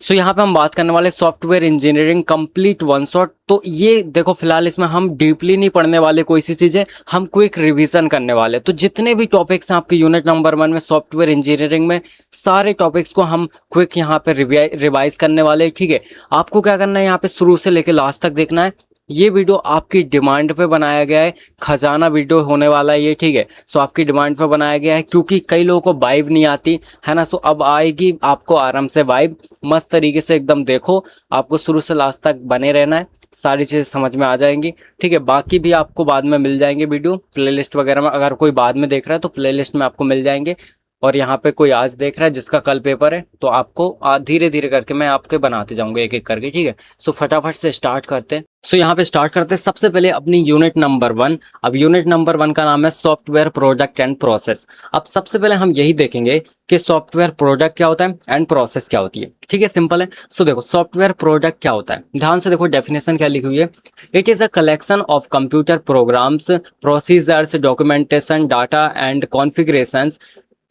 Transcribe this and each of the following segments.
सो यहाँ पे हम बात करने वाले software engineering complete one shot. तो ये देखो फिलहाल इसमें हम डीपली नहीं पढ़ने वाले कोई सी चीजें, हम क्विक रिवीजन करने वाले। तो जितने भी टॉपिक्स हैं आपके यूनिट नंबर 1 में सॉफ्टवेयर इंजीनियरिंग में, सारे टॉपिक्स को हम क्विक यहाँ पे रिवाइज करने वाले। ठीक है, आपको क्या करना है, यहाँ पे शुरू से लेकर लास्ट तक देखना है। ये वीडियो आपकी डिमांड पे बनाया गया है, खजाना वीडियो होने वाला है ये। ठीक है, सो आपकी डिमांड पे बनाया गया है क्योंकि कई लोगों को वाइब नहीं आती है ना। सो अब आएगी आपको आराम से वाइब, मस्त तरीके से एकदम देखो। आपको शुरू से लास्ट तक बने रहना है, सारी चीज़ें समझ में आ जाएंगी। ठीक है, बाकी भी आपको बाद में मिल जाएंगे वीडियो प्लेलिस्ट वगैरह में। अगर कोई बाद में देख रहा है तो प्लेलिस्ट में आपको मिल जाएंगे। और यहाँ पे कोई आज देख रहा है जिसका कल पेपर है, तो आपको धीरे धीरे करके मैं आपके बनाते जाऊंगा एक एक करके। ठीक है, सो फटाफट से स्टार्ट करते हैं। सो यहाँ पे स्टार्ट करते हैं सबसे पहले अपनी यूनिट नंबर 1। अब यूनिट नंबर 1 का नाम है सॉफ्टवेयर प्रोडक्ट एंड प्रोसेस। अब सबसे पहले हम यही देखेंगे कि सॉफ्टवेयर प्रोडक्ट क्या होता है एंड प्रोसेस क्या होती है। ठीक है, सिंपल है। सो देखो सॉफ्टवेयर प्रोडक्ट क्या होता है, ध्यान से देखो डेफिनेशन क्या लिखी हुई है। It is a collection of computer programs, procedures, documentation, data and configurations.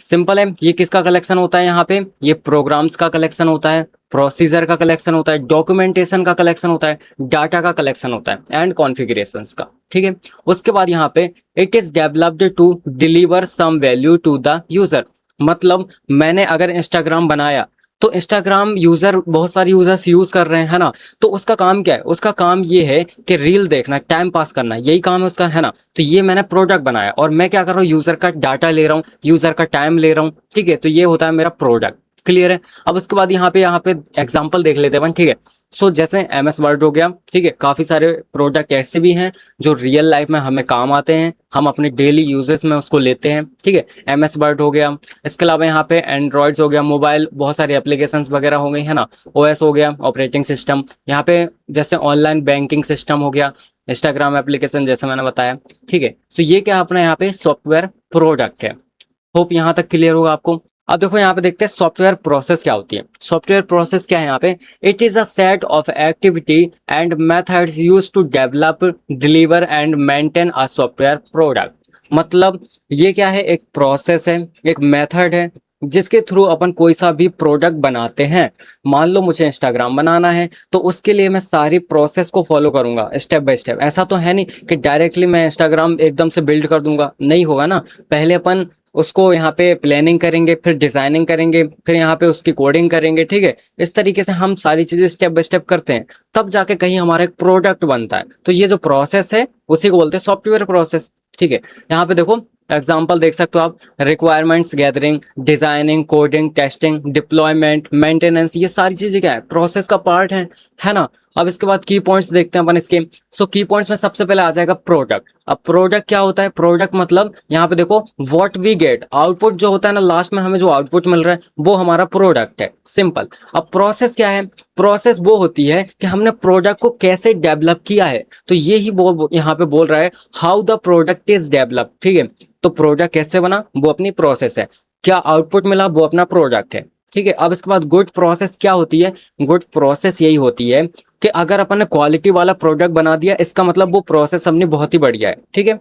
Simple है, ये किसका कलेक्शन होता है, यहाँ पे ये प्रोग्राम्स का कलेक्शन होता है, प्रोसीजर का कलेक्शन होता है, डॉक्यूमेंटेशन का कलेक्शन होता है, डाटा का कलेक्शन होता है एंड कॉन्फ़िगरेशंस का। ठीक है, उसके बाद यहाँ पे it is developed to deliver some value to the user. मतलब मैंने अगर इंस्टाग्राम बनाया तो इंस्टाग्राम यूजर, बहुत सारे यूजर्स यूज कर रहे हैं, है ना। तो उसका काम क्या है, उसका काम ये है कि रील देखना, टाइम पास करना, यही काम है उसका, है ना। तो ये मैंने प्रोडक्ट बनाया और मैं क्या कर रहा हूँ, यूजर का डाटा ले रहा हूँ, यूजर का टाइम ले रहा हूँ। ठीक है, तो ये होता है मेरा प्रोडक्ट। क्लियर है। अब उसके बाद यहाँ पे एग्जाम्पल देख लेते हैं। ठीक है, सो जैसे MS वर्ड हो गया। ठीक है, काफी सारे प्रोडक्ट ऐसे भी हैं जो रियल लाइफ में हमें काम आते हैं, हम अपने डेली यूजेस में उसको लेते हैं। ठीक है, MS वर्ड हो गया। इसके अलावा यहाँ पे एंड्रॉइड्स हो गया, मोबाइल, बहुत सारे एप्लीकेशंस वगैरह हो गई, है ना। OS हो गया, ऑपरेटिंग सिस्टम। यहाँ पे जैसे ऑनलाइन बैंकिंग सिस्टम हो गया, इंस्टाग्राम एप्लीकेशन जैसे मैंने बताया। ठीक है, सो ये क्या अपना यहाँ पे सॉफ्टवेयर प्रोडक्ट है। होप यहाँ तक क्लियर होगा आपको। अब देखो यहाँ पे देखते हैं सॉफ्टवेयर प्रोसेस क्या होती है। सॉफ्टवेयर प्रोसेस क्या है यहाँ पे, it is a set of activity and methods used to develop, deliver and maintain a software product. मतलब ये क्या है, एक प्रोसेस है, एक मेथड है जिसके थ्रू अपन कोई सा भी प्रोडक्ट बनाते हैं। मान लो मुझे इंस्टाग्राम बनाना है तो उसके लिए मैं सारी प्रोसेस को फॉलो करूंगा स्टेप बाय स्टेप। ऐसा तो है नहीं कि डायरेक्टली मैं इंस्टाग्राम एकदम से बिल्ड कर दूंगा, नहीं होगा ना। पहले अपन उसको यहाँ पे प्लानिंग करेंगे, फिर डिजाइनिंग करेंगे, फिर यहाँ पे उसकी कोडिंग करेंगे। ठीक है, इस तरीके से हम सारी चीजें स्टेप बाय स्टेप करते हैं, तब जाके कहीं हमारा एक प्रोडक्ट बनता है। तो ये जो प्रोसेस है उसी को बोलते हैं सॉफ्टवेयर प्रोसेस। ठीक है, यहाँ पे देखो एग्जाम्पल देख सकते हो आप, requirements gathering, designing, coding, testing, deployment, maintenance, ये सारी चीजें क्या है, प्रोसेस का पार्ट है ना। अब इसके बाद की पॉइंट्स देखते हैं अपन इसके। सो की पॉइंट्स में सबसे पहले आ जाएगा प्रोडक्ट। अब प्रोडक्ट क्या होता है, प्रोडक्ट मतलब यहाँ पे देखो व्हाट वी गेट, आउटपुट जो होता है ना, लास्ट में हमें जो आउटपुट मिल रहा है वो हमारा प्रोडक्ट है, सिंपल। अब प्रोसेस क्या है, प्रोसेस वो होती है कि हमने प्रोडक्ट को कैसे डेवलप किया है। तो ये ही यहाँ पे बोल रहा है how the product is develop. ठीक है, तो प्रोडक्ट कैसे बना वो अपनी प्रोसेस है, क्या आउटपुट मिला वो अपना प्रोडक्ट है। ठीक है, अब इसके बाद गुड प्रोसेस क्या होती है, गुड प्रोसेस यही होती है कि अगर अपन ने क्वालिटी वाला प्रोडक्ट बना दिया, इसका मतलब वो प्रोसेस अपनी बहुत ही बढ़िया है। ठीक है,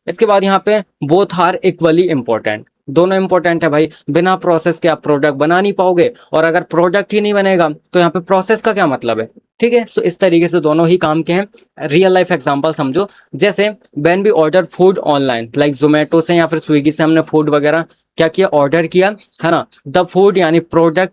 इसके बाद यहाँ पे बोथ आर इक्वली इंपॉर्टेंट, दोनों इंपॉर्टेंट है भाई। बिना प्रोसेस के आप प्रोडक्ट बना नहीं पाओगे, और अगर प्रोडक्ट ही नहीं बनेगा तो यहाँ पे प्रोसेस का क्या मतलब है। ठीक है, सो इस तरीके से दोनों ही काम के हैं। रियल लाइफ एग्जांपल समझो, जैसे when we order food online like Zomato से या फिर स्विगी से हमने फूड वगैरह क्या किया, ऑर्डर किया, है ना। द फूड यानी product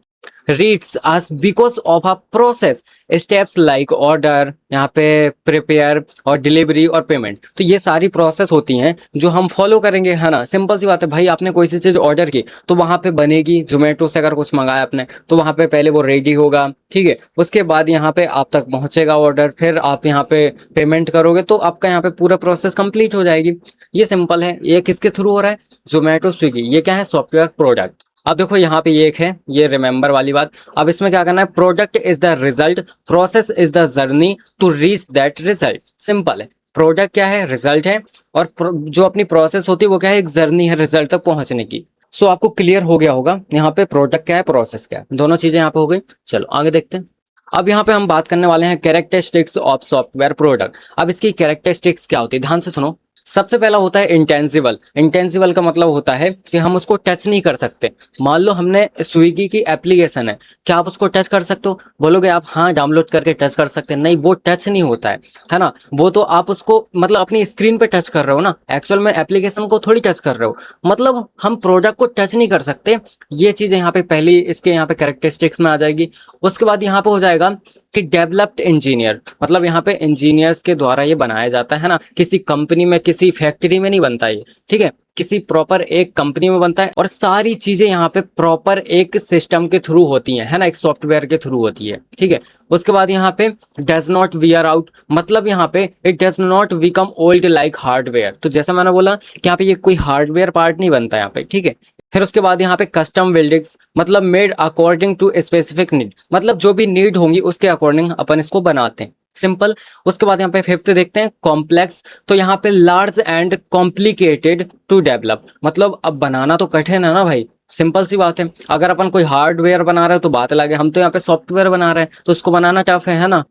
reads us because of a process, steps like order, यहाँ पे प्रिपेयर और डिलीवरी और पेमेंट। तो ये सारी प्रोसेस होती हैं जो हम फॉलो करेंगे, है ना। सिंपल सी बात है भाई, आपने कोई सी चीज ऑर्डर की तो वहां पे बनेगी। जोमेटो से अगर कुछ मंगाया आपने तो वहां पे पहले वो रेडी होगा, ठीक है, उसके बाद यहाँ पे आप तक पहुंचेगा ऑर्डर, फिर आप यहाँ पे पेमेंट करोगे तो आपका यहाँ पे पूरा प्रोसेस कंप्लीट हो जाएगी। ये सिंपल है। ये किसके थ्रू हो रहा है, जोमेटो स्विगी, ये क्या है, सॉफ्टवेयर प्रोडक्ट। अब देखो यहाँ पे ये एक है, ये रिमेंबर वाली बात। अब इसमें क्या करना है, product is the result, process is the journey to reach that result. Simple है, प्रोडक्ट क्या है, रिजल्ट है, और जो अपनी प्रोसेस होती है वो क्या है, एक जर्नी है रिजल्ट तक पहुंचने की। सो आपको क्लियर हो गया होगा यहाँ पे प्रोडक्ट क्या है, प्रोसेस क्या है, दोनों चीजें यहाँ पे हो गई। चलो आगे देखते हैं। अब यहाँ पे हम बात करने वाले हैं कैरेक्टरिस्टिक्स ऑफ सॉफ्टवेयर प्रोडक्ट। अब इसकी कैरेक्टरिस्टिक्स क्या होती है, ध्यान से सुनो। सबसे पहला होता है इंटेंसिबल। इंटेंसिबल का मतलब होता है कि हम उसको टच नहीं कर सकते। मान लो हमने स्विगी की एप्लीकेशन है, क्या आप उसको टच कर सकते हो? बोलोगे आप हाँ डाउनलोड करके टच कर सकते हैं, नहीं वो टच नहीं होता है ना। वो तो आप उसको मतलब अपनी स्क्रीन पे टच कर रहे हो ना, एक्चुअल में एप्लीकेशन को थोड़ी टच कर रहे हो। मतलब हम प्रोडक्ट को टच नहीं कर सकते। ये चीज़ यहाँ पे पहली इसके यहाँ पे कैरेक्टरिस्टिक्स में आ जाएगी। उसके बाद यहाँ पे हो जाएगा कि डेवलप्ड इंजीनियर, मतलब यहाँ पे इंजीनियर्स के द्वारा ये बनाया जाता है ना, किसी कंपनी में किसी फैक्ट्री में नहीं बनता ये, ठीक है, किसी प्रॉपर एक कंपनी में बनता है। और सारी चीजें यहाँ पे प्रॉपर एक सिस्टम के थ्रू होती हैं, है ना, एक सॉफ्टवेयर के थ्रू होती है, ठीक है। उसके बाद यहाँ पे डज नॉट वियर आउट, मतलब यहाँ पे it does not become old like hardware. तो जैसा मैंने बोला कि यहाँ पे ये कोई हार्डवेयर पार्ट नहीं बनता यहाँ पे, ठीक है। फिर उसके बाद यहाँ पे कस्टम बिल्डिंग्स, मतलब made according to specific need, मतलब जो भी नीड होंगी उसके अकॉर्डिंग अपन इसको बनाते हैं, सिंपल। उसके बाद यहाँ पे फिफ्थ देखते हैं कॉम्प्लेक्स। तो यहाँ पे large and complicated to develop, मतलब अब बनाना तो कठिन है ना भाई, सिंपल सी बात है। अगर अपन कोई हार्डवेयर बना रहे हैं तो बात अलग है, हम तो यहाँ पे सॉफ्टवेयर बना रहे हैं तो उसको बनाना टफ है ना।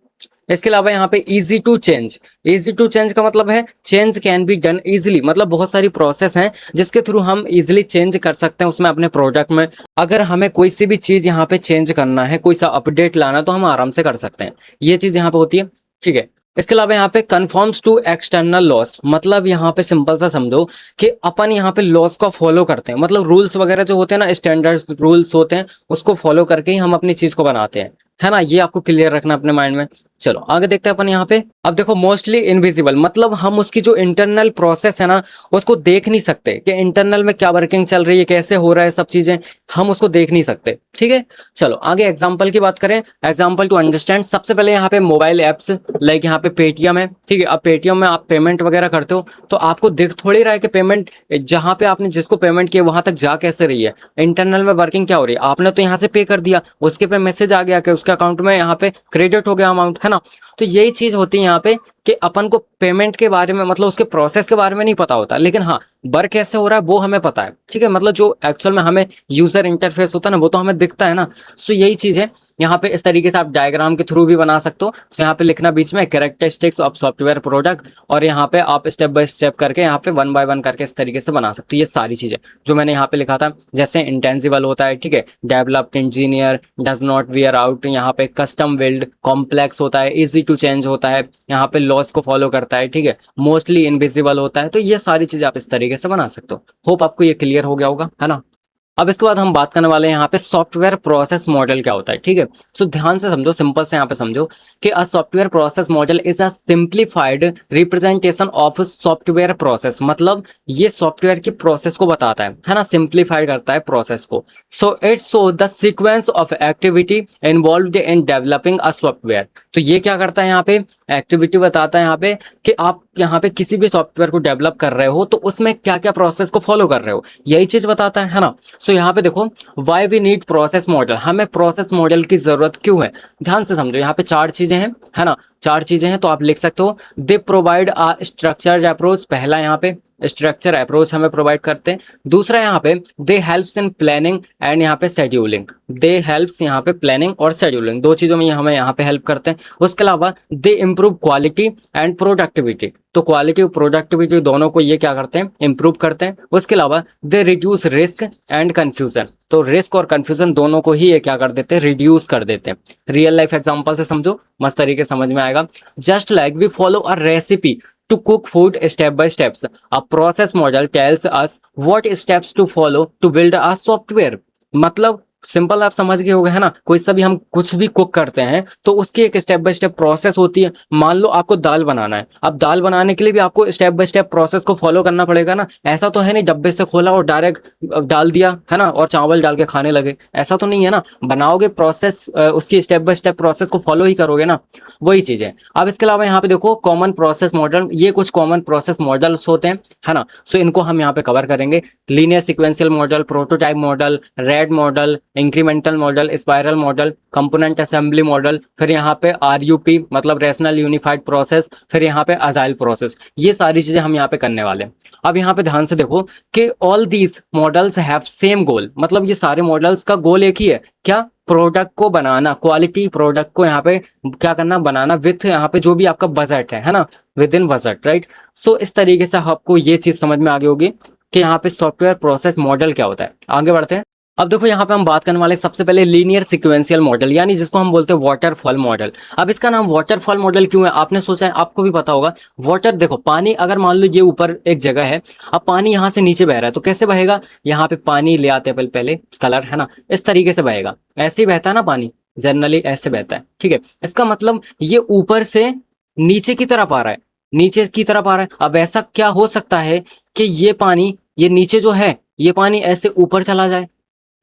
इसके अलावा यहाँ पे easy to change. Easy to change का मतलब है change can be done easily, मतलब बहुत सारी प्रोसेस हैं जिसके थ्रू हम इजीली चेंज कर सकते हैं उसमें अपने प्रोडक्ट में। अगर हमें कोई सी भी चीज यहाँ पे चेंज करना है, कोई सा अपडेट लाना है तो हम आराम से कर सकते हैं, ये चीज यहाँ पे होती है, ठीक है। इसके अलावा यहाँ पे कन्फर्म्स टू एक्सटर्नल लॉस, मतलब यहाँ पे सिंपल सा समझो कि अपन यहाँ पे लॉस को फॉलो करते हैं, मतलब रूल्स वगैरह जो होते हैं ना, स्टैंडर्ड्स रूल्स होते हैं, उसको फॉलो करके ही हम अपनी चीज को बनाते हैं, है ना। ये आपको क्लियर रखना अपने माइंड में। चलो आगे देखते हैं अपन यहाँ पे। अब देखो मोस्टली इनविजिबल, मतलब हम उसकी जो इंटरनल प्रोसेस है ना उसको देख नहीं सकते कि इंटरनल में क्या वर्किंग चल रही है, कैसे हो रहा है, सब चीजें हम उसको देख नहीं सकते, ठीक है। चलो आगे एग्जांपल की बात करें, एग्जांपल टू अंडरस्टैंड। सबसे पहले यहाँ पे मोबाइल एप्स, लाइक यहाँ पे पेटीएम है, ठीक है। अब पेटीएम में आप पेमेंट वगैरह करते हो तो आपको दिख थोड़ी रहा है कि पेमेंट जहां पे आपने जिसको पेमेंट किया वहां तक जा कैसे रही है, इंटरनल में वर्किंग क्या हो रही है। आपने तो यहाँ से पे कर दिया, उसके पे मैसेज आ गया कि उसके अकाउंट में यहाँ पे क्रेडिट हो गया अमाउंट, है ना। तो यही चीज होती है यहाँ पे कि अपन को पेमेंट के बारे में, मतलब उसके प्रोसेस के बारे में नहीं पता होता, लेकिन हाँ वर्क कैसे हो रहा है वो हमें पता है, ठीक है। मतलब जो एक्चुअल में हमें यूजर इंटरफेस होता है ना वो तो हमें दिखता है ना। सो यही चीज है यहाँ पे। इस तरीके से आप डायग्राम के थ्रू भी बना सकते हो। सो यहाँ पे लिखना बीच में कैरेक्टरिस्टिक्स ऑफ सॉफ्टवेयर प्रोडक्ट, और यहाँ पे आप स्टेप बाय स्टेप करके यहाँ पे वन बाय वन करके इस तरीके से बना सकते हो। ये सारी चीजें जो मैंने यहाँ पे लिखा था, जैसे इंटेंसिबल होता है, ठीक है, developed engineer, does not wear out, यहाँ पे कस्टम बिल्ड, कॉम्प्लेक्स होता है, इजी टू चेंज होता है, यहाँ पे लॉस को फॉलो करता है, ठीक है, मोस्टली इनविजिबल होता है। तो ये सारी चीजें आप इस तरीके से बना सकते हो। होप आपको ये क्लियर हो गया होगा, है ना। अब इसके बाद हम बात करने वाले हैं यहाँ पे सॉफ्टवेयर प्रोसेस मॉडल क्या होता है, ठीक है। सो ध्यान से समझो, सिंपल से यहाँ पे समझो कि a software process model is a simplified representation of software process, मतलब ये सॉफ्टवेयर की प्रोसेस को बताता है ना, सिंप्लीफाई करता है प्रोसेस को। So it's show the sequence of activity involved in developing a software. तो ये क्या करता है यहाँ पे, एक्टिविटी बताता है यहाँ पे कि आप यहाँ पे किसी भी सॉफ्टवेयर को डेवलप कर रहे हो तो उसमें क्या क्या प्रोसेस को फॉलो कर रहे हो, यही चीज बताता है ना। सो यहाँ पे देखो why we need process model, हमें प्रोसेस मॉडल की जरूरत क्यों है, ध्यान से समझो। यहाँ पे चार चीजें हैं, है ना, चार चीजें हैं तो आप लिख सकते हो। They provide a structured approach, पहला यहाँ पे स्ट्रक्चर अप्रोच हमें प्रोवाइड करते हैं। दूसरा यहाँ पे दे हेल्प्स इन प्लानिंग एंड यहाँ पे शेड्यूलिंग, दे हेल्प्स यहाँ पे प्लानिंग और शेड्यूलिंग, दो चीजों में हमें यहाँ पे हेल्प करते हैं। उसके अलावा दे इम्प्रूव क्वालिटी एंड प्रोडक्टिविटी, तो क्वालिटी और प्रोडक्टिविटी दोनों को ये क्या करते हैं, इंप्रूव करते हैं। उसके अलावा they reduce risk and confusion, तो रिस्क और कंफ्यूजन दोनों को ही ये क्या कर देते हैं, रिड्यूस कर देते हैं। रियल लाइफ एग्जांपल से समझो, मस्त तरीके समझ में आएगा। Just like we follow a recipe to cook food step by steps, a process model tells us what steps to follow to build a software, मतलब सिंपल आप समझ गए होगे, है ना। कोई सा भी हम कुछ भी कुक करते हैं तो उसकी एक स्टेप बाय स्टेप प्रोसेस होती है। मान लो आपको दाल बनाना है, अब दाल बनाने के लिए भी आपको स्टेप बाय स्टेप प्रोसेस को फॉलो करना पड़ेगा ना। ऐसा तो है नहीं डब्बे से खोला और डायरेक्ट डाल दिया, है ना, और चावल डाल के खाने लगे, ऐसा तो नहीं है ना। बनाओगे प्रोसेस, उसकी स्टेप बाय स्टेप प्रोसेस को फॉलो ही करोगे ना, वही चीज है। अब इसके अलावा यहाँ पे देखो कॉमन प्रोसेस मॉडल, ये कुछ कॉमन प्रोसेस मॉडल्स होते हैं, है ना। सो इनको हम यहाँ पे कवर करेंगे। Linear sequential model, prototype model, RAD model, incremental model, spiral model, component assembly model, फिर यहाँ पे आरयूपी मतलब रैशनल यूनिफाइड प्रोसेस, फिर यहाँ पे अजाइल प्रोसेस, ये सारी चीजें हम यहाँ पे करने वाले हैं। अब यहाँ पे ध्यान से देखो कि all these models have same गोल, मतलब ये सारे मॉडल्स का गोल एक ही है, क्या, प्रोडक्ट को बनाना, क्वालिटी प्रोडक्ट को यहाँ पे क्या करना, बनाना विथ यहाँ पे जो भी आपका बजट है ना, विद इन बजट, राइट। सो इस तरीके से आपको ये चीज समझ में आ गई होगी कि यहाँ पे सॉफ्टवेयर प्रोसेस मॉडल क्या होता है। आगे बढ़ते हैं। अब देखो यहाँ पे हम बात करने वाले सबसे पहले लीनियर सिक्वेंशियल मॉडल, यानी जिसको हम बोलते हैं वाटरफॉल मॉडल। अब इसका नाम वाटरफॉल मॉडल क्यों है, आपने सोचा है, आपको भी पता होगा। वाटर, देखो पानी, अगर मान लो ये ऊपर एक जगह है, अब पानी यहाँ से नीचे बह रहा है तो कैसे बहेगा, यहाँ पे पानी ले आते हैं पहले कलर, है ना, इस तरीके से बहेगा। ऐसे ही बहता है ना पानी, जनरली ऐसे बहता है, ठीक है। इसका मतलब ये ऊपर से नीचे की तरफ आ रहा है, नीचे की तरफ आ रहा है। अब ऐसा क्या हो सकता है कि ये पानी, ये नीचे जो है, ये पानी ऐसे ऊपर चला जाए,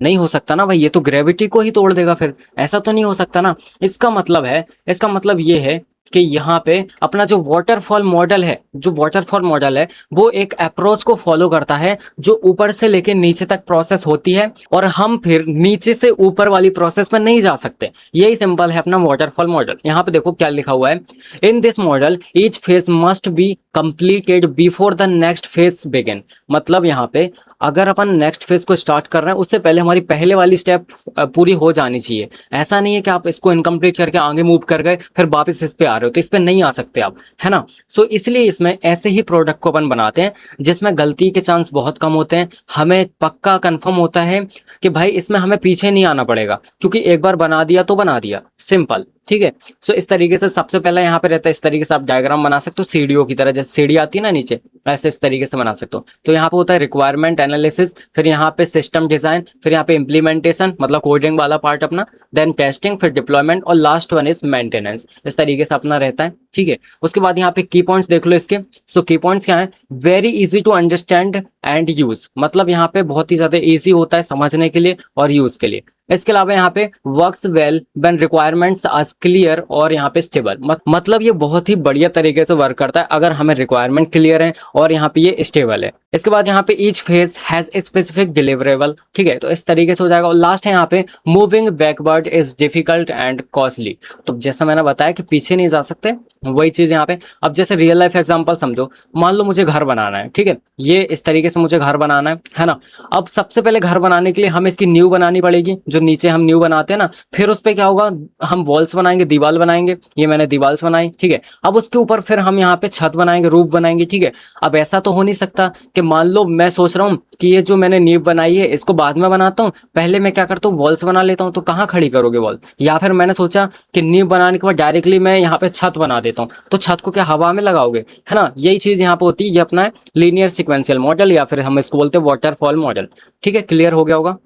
नहीं हो सकता ना भाई, ये तो ग्रेविटी को ही तोड़ देगा, फिर ऐसा तो नहीं हो सकता ना। इसका मतलब है, इसका मतलब ये है कि यहाँ पे अपना जो वाटरफॉल मॉडल है, जो वाटरफॉल मॉडल है वो एक अप्रोच को फॉलो करता है जो ऊपर से लेके नीचे तक प्रोसेस होती है, और हम फिर नीचे से ऊपर वाली प्रोसेस में नहीं जा सकते। यही सिंपल है अपना वाटरफॉल मॉडल। यहाँ पे देखो क्या लिखा हुआ है, इन this model each phase must be completed before the next phase begin. मतलब यहाँ पे अगर अपन नेक्स्ट फेज को स्टार्ट कर रहे हैं उससे पहले हमारी पहले वाली स्टेप पूरी हो जानी चाहिए। ऐसा नहीं है कि आप इसको इनकम्प्लीट करके आगे मूव कर गए फिर वापस इस पे आ रहे हो, तो इस पे नहीं आ सकते आप, है ना। सो इसलिए इसमें ऐसे ही प्रोडक्ट को अपन बनाते हैं जिसमें गलती के चांस बहुत कम होते हैं। हमें पक्का कंफर्म होता है कि भाई इसमें हमें पीछे नहीं आना पड़ेगा, क्योंकि एक बार बना दिया तो बना दिया, सिंपल, ठीक है। सो इस तरीके से सबसे पहले यहाँ पे रहता है, इस तरीके से आप डायग्राम बना सकते हो सीढ़ियों की तरह, जैसे सीढ़ी आती है ना नीचे, ऐसे इस तरीके से बना सकते हो। तो यहाँ पे होता है रिक्वायरमेंट एनालिसिस, फिर यहाँ पे सिस्टम डिजाइन, फिर यहाँ पे इम्प्लीमेंटेशन मतलब कोडिंग वाला पार्ट अपना, देन टेस्टिंग, फिर डिप्लॉयमेंट, और लास्ट वन इज मेंटेनेंस। इस तरीके से अपना रहता है, ठीक है। उसके बाद यहाँ पे की पॉइंट्स देख लो इसके। सो की पॉइंट्स क्या है, very easy to understand and use, मतलब यहाँ पे बहुत ही ज्यादा इजी होता है समझने के लिए और यूज के लिए। इसके अलावा यहाँ पे works well when requirements are clear, और यहाँ पे स्टेबल, मतलब ये बहुत ही बढ़िया तरीके से वर्क करता है अगर हमें रिक्वायरमेंट क्लियर है और यहाँ पे ये स्टेबल है। इसके बाद यहाँ पे each phase has a specific deliverable, ठीक है, तो इस तरीके से हो जाएगा। और लास्ट है यहाँ पे moving backward is difficult and costly, तो जैसा मैंने बताया कि पीछे नहीं जा सकते, वही चीज यहाँ पे। अब जैसे रियल लाइफ एग्जांपल समझो, मान लो मुझे घर बनाना है, ठीक है, ये इस तरीके से मुझे घर बनाना है ना। अब सबसे पहले घर बनाने के लिए हमें इसकी नींव बनानी पड़ेगी, जो नीचे हम नींव बनाते हैं ना, फिर उस पे क्या होगा, हम वॉल्स बनाएंगे, दीवार बनाएंगे, ये मैंने दीवाल्स बनाई, ठीक है। अब उसके ऊपर फिर हम यहाँ पे छत बनाएंगे, रूफ बनाएंगे, ठीक है। अब ऐसा तो हो नहीं सकता कि मान लो मैं सोच रहा हूँ कि ये जो मैंने नींव बनाई है इसको बाद में बनाता हूँ, पहले मैं क्या करता हूँ, वॉल्स बना लेता हूँ, तो कहाँ खड़ी करोगे वॉल। या फिर मैंने सोचा कि नींव बनाने के बाद डायरेक्टली मैं यहाँ पे छत बना देता हूँ, तो छत को क्या हवा में लगाओगे, है ना। यही चीज यहाँ पे होती है, ये अपना है लीनियर सिक्वेंशियल मॉडल, या फिर हम इसको बोलते हैं वाटरफॉल मॉडल, ठीक है। क्लियर हो गया होगा।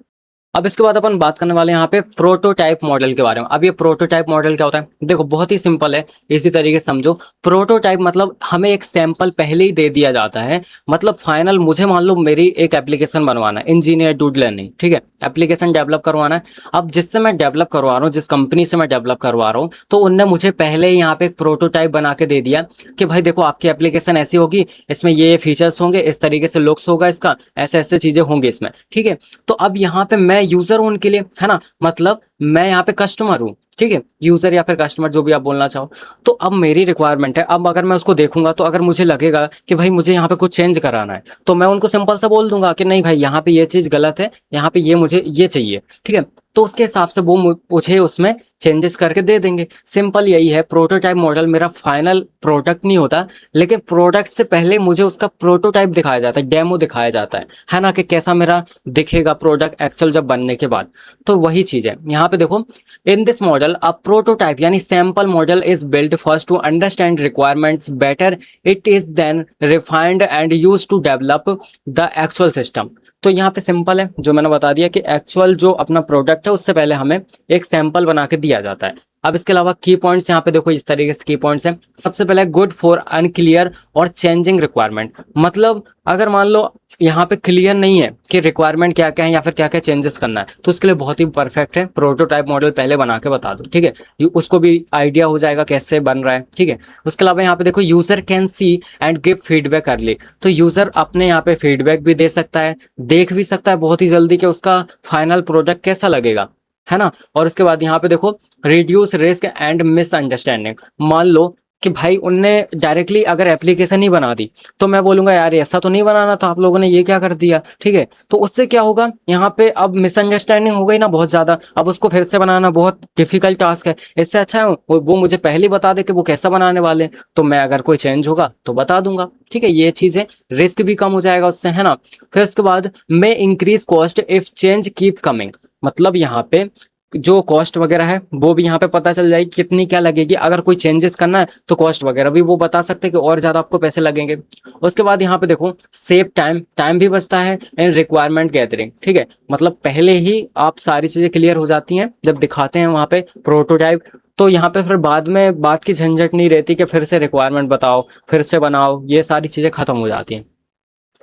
अब इसके बाद अपन बात करने वाले हैं यहाँ पे प्रोटोटाइप मॉडल के बारे में। अब ये प्रोटोटाइप मॉडल क्या होता है, देखो बहुत ही सिंपल है, इसी तरीके से समझो। प्रोटोटाइप मतलब हमें एक सैंपल पहले ही दे दिया जाता है, मतलब फाइनल, मुझे मान लो मेरी एक एप्लीकेशन बनवाना है, इंजीनियर डूड लर्निंग, ठीक है, एप्लीकेशन डेवलप करवाना है। अब जिससे मैं डेवलप करवा रहा हूँ, जिस कंपनी से मैं डेवलप करवा रहा हूँ, तो उनने मुझे पहले ही यहाँ पे एक प्रोटोटाइप बना के दे दिया कि भाई देखो आपकी एप्लीकेशन ऐसी होगी, इसमें ये फीचर्स होंगे, इस तरीके से लुक्स होगा इसका, ऐसे ऐसे चीजें होंगी इसमें, ठीक है। तो अब यहाँ पे मैं यूजर हूं उनके लिए, है ना, मतलब मैं यहाँ पे कस्टमर हूँ, ठीक है, यूजर या फिर कस्टमर जो भी आप बोलना चाहो। तो अब मेरी रिक्वायरमेंट है, अब अगर मैं उसको देखूंगा तो अगर मुझे लगेगा कि भाई मुझे यहाँ पे कुछ चेंज कराना है, तो मैं उनको सिंपल सा बोल दूंगा कि नहीं भाई यहाँ पे ये चीज गलत है, यहाँ पे ये मुझे ये चाहिए, ठीक है। तो उसके हिसाब से वो मुझे उसमें चेंजेस करके दे देंगे। सिंपल यही है। प्रोटोटाइप मॉडल मेरा फाइनल प्रोडक्ट नहीं होता, लेकिन प्रोडक्ट से पहले मुझे उसका प्रोटोटाइप दिखाया जाता है, डेमो दिखाया जाता है ना, कि कैसा मेरा दिखेगा प्रोडक्ट एक्चुअल जब बनने के बाद। तो वही चीज है यहाँ पे देखो, in this model a prototype यानी sample model is build first to understand requirements better, it is then refined and use to develop the actual system. तो यहाँ पे सिंपल है, जो मैंने बता दिया कि एक्चुअल जो अपना प्रोडक्ट है उससे पहले हमें एक सैंपल बना के दिया जाता है। अब इसके अलावा की पॉइंट्स यहाँ पे देखो इस तरीके से की पॉइंट्स हैं। सबसे पहले गुड फॉर अनक्लियर और चेंजिंग रिक्वायरमेंट, मतलब अगर मान लो यहाँ पे क्लियर नहीं है कि रिक्वायरमेंट क्या क्या है या फिर क्या क्या चेंजेस करना है, तो उसके लिए बहुत ही परफेक्ट है, प्रोटोटाइप मॉडल पहले बना के बता दो, ठीक है, उसको भी आइडिया हो जाएगा कैसे बन रहा है, ठीक है। उसके अलावा यहाँ पे देखो user can see and give feedback early, तो यूजर अपने यहाँ पे फीडबैक भी दे सकता है, देख भी सकता है बहुत ही जल्दी कि उसका फाइनल प्रोडक्ट कैसा लगेगा, है ना। और उसके बाद यहाँ पे देखो रिड्यूस रिस्क एंड मिसअंडरस्टैंडिंग, मान लो कि भाई उनने डायरेक्टली अगर एप्लीकेशन ही बना दी तो मैं बोलूंगा यार ऐसा तो नहीं बनाना था, आप लोगों ने ये क्या कर दिया, ठीक है। तो उससे क्या होगा, यहाँ पे अब मिसअंडरस्टैंडिंग हो गई ना बहुत ज्यादा, अब उसको फिर से बनाना बहुत डिफिकल्ट टास्क है। इससे अच्छा है वो मुझे पहले ही बता दे कि वो कैसा बनाने वाले हैं, तो मैं अगर कोई चेंज होगा तो बता दूंगा, ठीक है। ये चीजें, रिस्क भी कम हो जाएगा उससे, है ना। फिर उसके बाद may increase cost if change keep coming, मतलब यहाँ पे जो कॉस्ट वगैरह है वो भी यहाँ पे पता चल जाएगी कितनी क्या लगेगी, अगर कोई चेंजेस करना है तो कॉस्ट वगैरह भी वो बता सकते हैं कि और ज़्यादा आपको पैसे लगेंगे। उसके बाद यहाँ पे देखो सेव टाइम, टाइम भी बचता है, एंड रिक्वायरमेंट गैदरिंग, ठीक है। मतलब पहले ही आप सारी चीज़ें क्लियर हो जाती हैं जब दिखाते हैं वहाँ पे प्रोटोटाइप, तो यहाँ पे फिर बाद में बात की झंझट नहीं रहती कि फिर से रिक्वायरमेंट बताओ, फिर से बनाओ, ये सारी चीज़ें खत्म हो जाती हैं,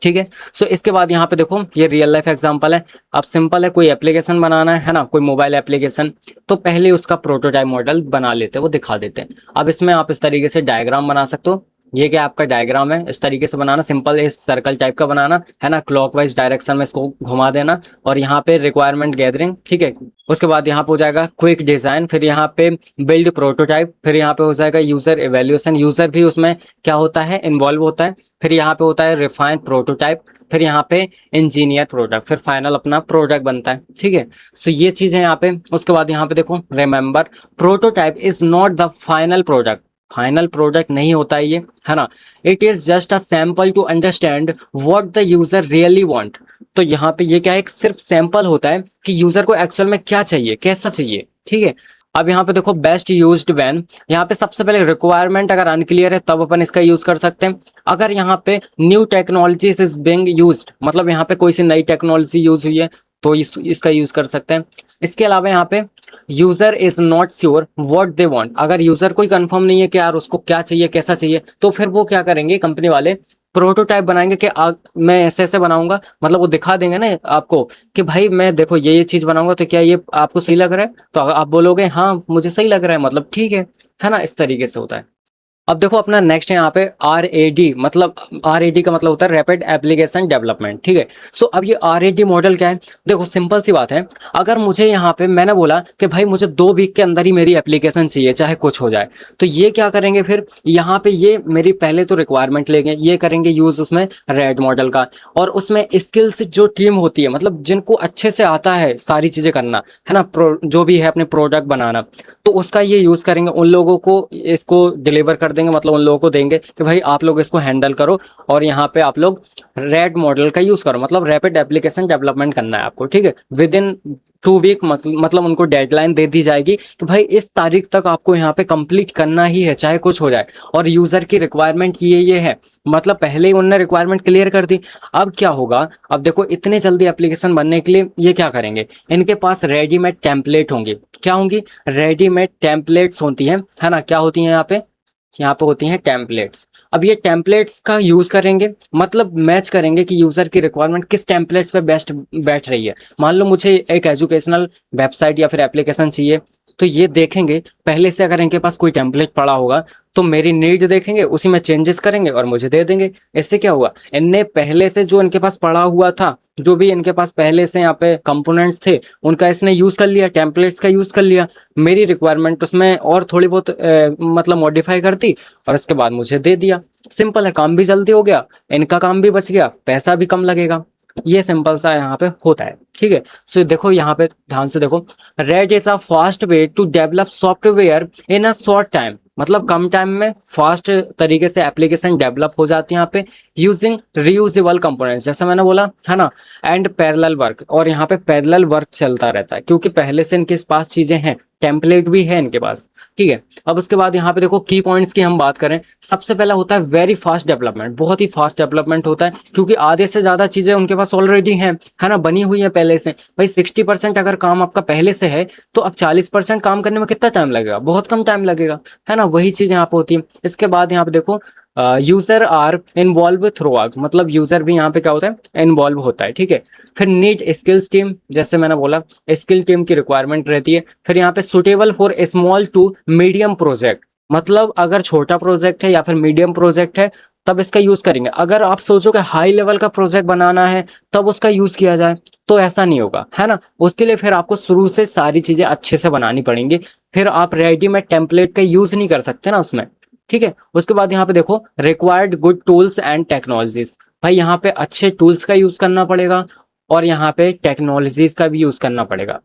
ठीक है। सो इसके बाद यहाँ पे देखो ये रियल लाइफ एग्जांपल है। अब सिंपल है, कोई एप्लीकेशन बनाना है ना, कोई मोबाइल एप्लीकेशन, तो पहले उसका प्रोटोटाइप मॉडल बना लेते हैं, वो दिखा देते हैं। अब इसमें आप इस तरीके से डायग्राम बना सकते हो, ये क्या आपका डायग्राम है, इस तरीके से बनाना, सिंपल इस सर्कल टाइप का बनाना है ना, क्लॉकवाइज डायरेक्शन में इसको घुमा देना, और यहाँ पे रिक्वायरमेंट गैदरिंग, ठीक है। उसके बाद यहाँ पे हो जाएगा क्विक डिजाइन, फिर यहाँ पे बिल्ड प्रोटोटाइप, फिर यहाँ पे हो जाएगा यूजर एवेल्यूएशन, यूजर भी उसमें क्या होता है, इन्वॉल्व होता है। फिर यहाँ पे होता है रिफाइन प्रोटोटाइप, फिर यहाँ पे इंजीनियर प्रोडक्ट, फिर फाइनल अपना प्रोडक्ट बनता है, ठीक है। सो ये चीज़ है यहाँ पे। उसके बाद यहाँ पे देखो remember prototype is not the final product, final product नहीं होता है ये, है ना। It is just a sample to understand what the user really want. तो यहाँ पे ये क्या है, एक सिर्फ सैंपल होता है कि यूजर को एक्चुअल में क्या चाहिए, कैसा चाहिए, ठीक है। अब यहाँ पे देखो बेस्ट यूज्ड व्हेन, यहाँ पे सबसे पहले रिक्वायरमेंट अगर अनक्लियर है तब अपन इसका यूज कर सकते हैं। अगर यहाँ पे new technology is being used, मतलब यहाँ पे कोई सी नई टेक्नोलॉजी यूज हुई है तो इसका यूज कर सकते हैं। इसके अलावा यहाँ पे user is not sure what they want, अगर यूजर कोई कंफर्म नहीं है कि यार उसको क्या चाहिए, कैसा चाहिए, तो फिर वो क्या करेंगे, कंपनी वाले प्रोटोटाइप बनाएंगे कि मैं ऐसे ऐसे बनाऊंगा, मतलब वो दिखा देंगे ना आपको कि भाई मैं देखो ये चीज बनाऊंगा, तो क्या ये आपको सही लग रहा है, तो आप बोलोगे हाँ मुझे सही लग रहा है, मतलब ठीक है ना, इस तरीके से होता है। अब देखो अपना नेक्स्ट है यहाँ पे RAD, मतलब RAD का मतलब होता है रैपिड एप्लीकेशन डेवलपमेंट, ठीक है। सो अब ये RAD मॉडल क्या है, देखो सिंपल सी बात है, अगर मुझे यहाँ पे मैंने बोला कि भाई मुझे 2 वीक के अंदर ही मेरी एप्लीकेशन चाहिए चाहे कुछ हो जाए, तो ये क्या करेंगे, फिर यहाँ पे ये मेरी पहले तो रिक्वायरमेंट लेंगे, ये करेंगे यूज उसमें रेड मॉडल का, और उसमें स्किल्स जो टीम होती है, मतलब जिनको अच्छे से आता है सारी चीजें करना, है ना, जो भी है अपने प्रोडक्ट बनाना, तो उसका ये यूज करेंगे, उन लोगों को इसको डिलीवर कर देंगे, मतलब उन लोगों को देंगे कि भाई आप लोग इसको हैंडल करो, और यहाँ पे आप लोग रेड मॉडल का यूज करो, मतलब रैपिड एप्लीकेशन डेवलपमेंट करना है आपको, ठीक है। विद इन 2 वीक, मतलब उनको डेडलाइन दे दी जाएगी कि भाई इस तारीख तक आपको यहाँ पे कंप्लीट करना ही है चाहे कुछ हो जाए, और यूजर की रिक्वायरमेंट ये है, मतलब पहले ही उन्होंने रिक्वायरमेंट क्लियर कर दी। अब क्या होगा, अब देखो इतने जल्दी एप्लीकेशन बनने के लिए ये क्या करेंगे, इनके पास रेडीमेड टेम्पलेट होंगे, क्या होंगी, रेडीमेड टेम्पलेट्स होती हैं, है ना, क्या होती हैं यहाँ पे होती हैं टेम्पलेट्स। अब ये टेम्पलेट्स का यूज करेंगे, मतलब मैच करेंगे कि यूजर की रिक्वायरमेंट किस टेम्पलेट्स पे बेस्ट बैठ रही है। मान लो मुझे एक एजुकेशनल वेबसाइट या फिर एप्लीकेशन चाहिए, तो ये देखेंगे पहले से, अगर इनके पास कोई टेम्पलेट पड़ा होगा तो मेरी नीड देखेंगे, उसी में चेंजेस करेंगे और मुझे दे देंगे। इससे क्या हुआ, इनने पहले से जो इनके पास पड़ा हुआ था, जो भी इनके पास पहले से यहाँ पे कंपोनेंट्स थे, उनका इसने यूज कर लिया, टेम्पलेट्स का यूज कर लिया, मेरी रिक्वायरमेंट उसमें और थोड़ी बहुत मतलब मॉडिफाई कर दी, और इसके बाद मुझे दे दिया। सिंपल है, काम भी जल्दी हो गया, इनका काम भी बच गया, पैसा भी कम लगेगा। ये सिंपल सा यहाँ पे होता है, ठीक है। सो देखो यहाँ पे ध्यान से देखो, RAD is a fast way to develop software in a short time, मतलब कम टाइम में फास्ट तरीके से एप्लीकेशन डेवलप हो जाती है यहाँ पे, यूजिंग रीयूजेबल कंपोनेंट्स, जैसा मैंने बोला है ना, एंड पैरेलल वर्क, और यहाँ पे पैरेलल वर्क चलता रहता है क्योंकि पहले से इनके पास चीजें हैं, टेम्पलेट भी है इनके पास, ठीक है। अब उसके बाद यहाँ पे देखो की पॉइंट्स की हम बात करें, सबसे पहला होता है वेरी फास्ट डेवलपमेंट, बहुत ही फास्ट डेवलपमेंट होता है क्योंकि आधे से ज्यादा चीजें उनके पास ऑलरेडी हैं, है ना, बनी हुई है पहले से। भाई 60% अगर काम आपका पहले से है, तो अब 40% काम करने में कितना टाइम लगेगा, बहुत कम टाइम लगेगा, है ना, वही चीज यहाँ पे होती है। इसके बाद यहाँ पे देखो user are involve throughout, मतलब यूजर भी यहाँ पे क्या होता है, इन्वॉल्व होता है, ठीक है। फिर नीड स्किल्स टीम, जैसे मैंने बोला स्किल टीम की रिक्वायरमेंट रहती है। फिर यहाँ पे suitable for small to medium project, मतलब अगर छोटा प्रोजेक्ट है या फिर मीडियम प्रोजेक्ट है तब इसका यूज करेंगे। अगर आप सोचो कि हाई लेवल का प्रोजेक्ट बनाना है तब उसका यूज किया जाए, तो ऐसा नहीं होगा, है ना। उसके लिए फिर आपको शुरू से सारी चीजें अच्छे से बनानी पड़ेंगी, फिर आप रेडीमेड टेम्पलेट का यूज नहीं कर सकते ना उसमें, ठीक है। उसके बाद यहाँ पे देखो required good tools and technologies, भाई यहाँ पे अच्छे टूल्स का यूज करना पड़ेगा और यहाँ पे टेक्नोलॉजीज का भी यूज करना पड़ेगा।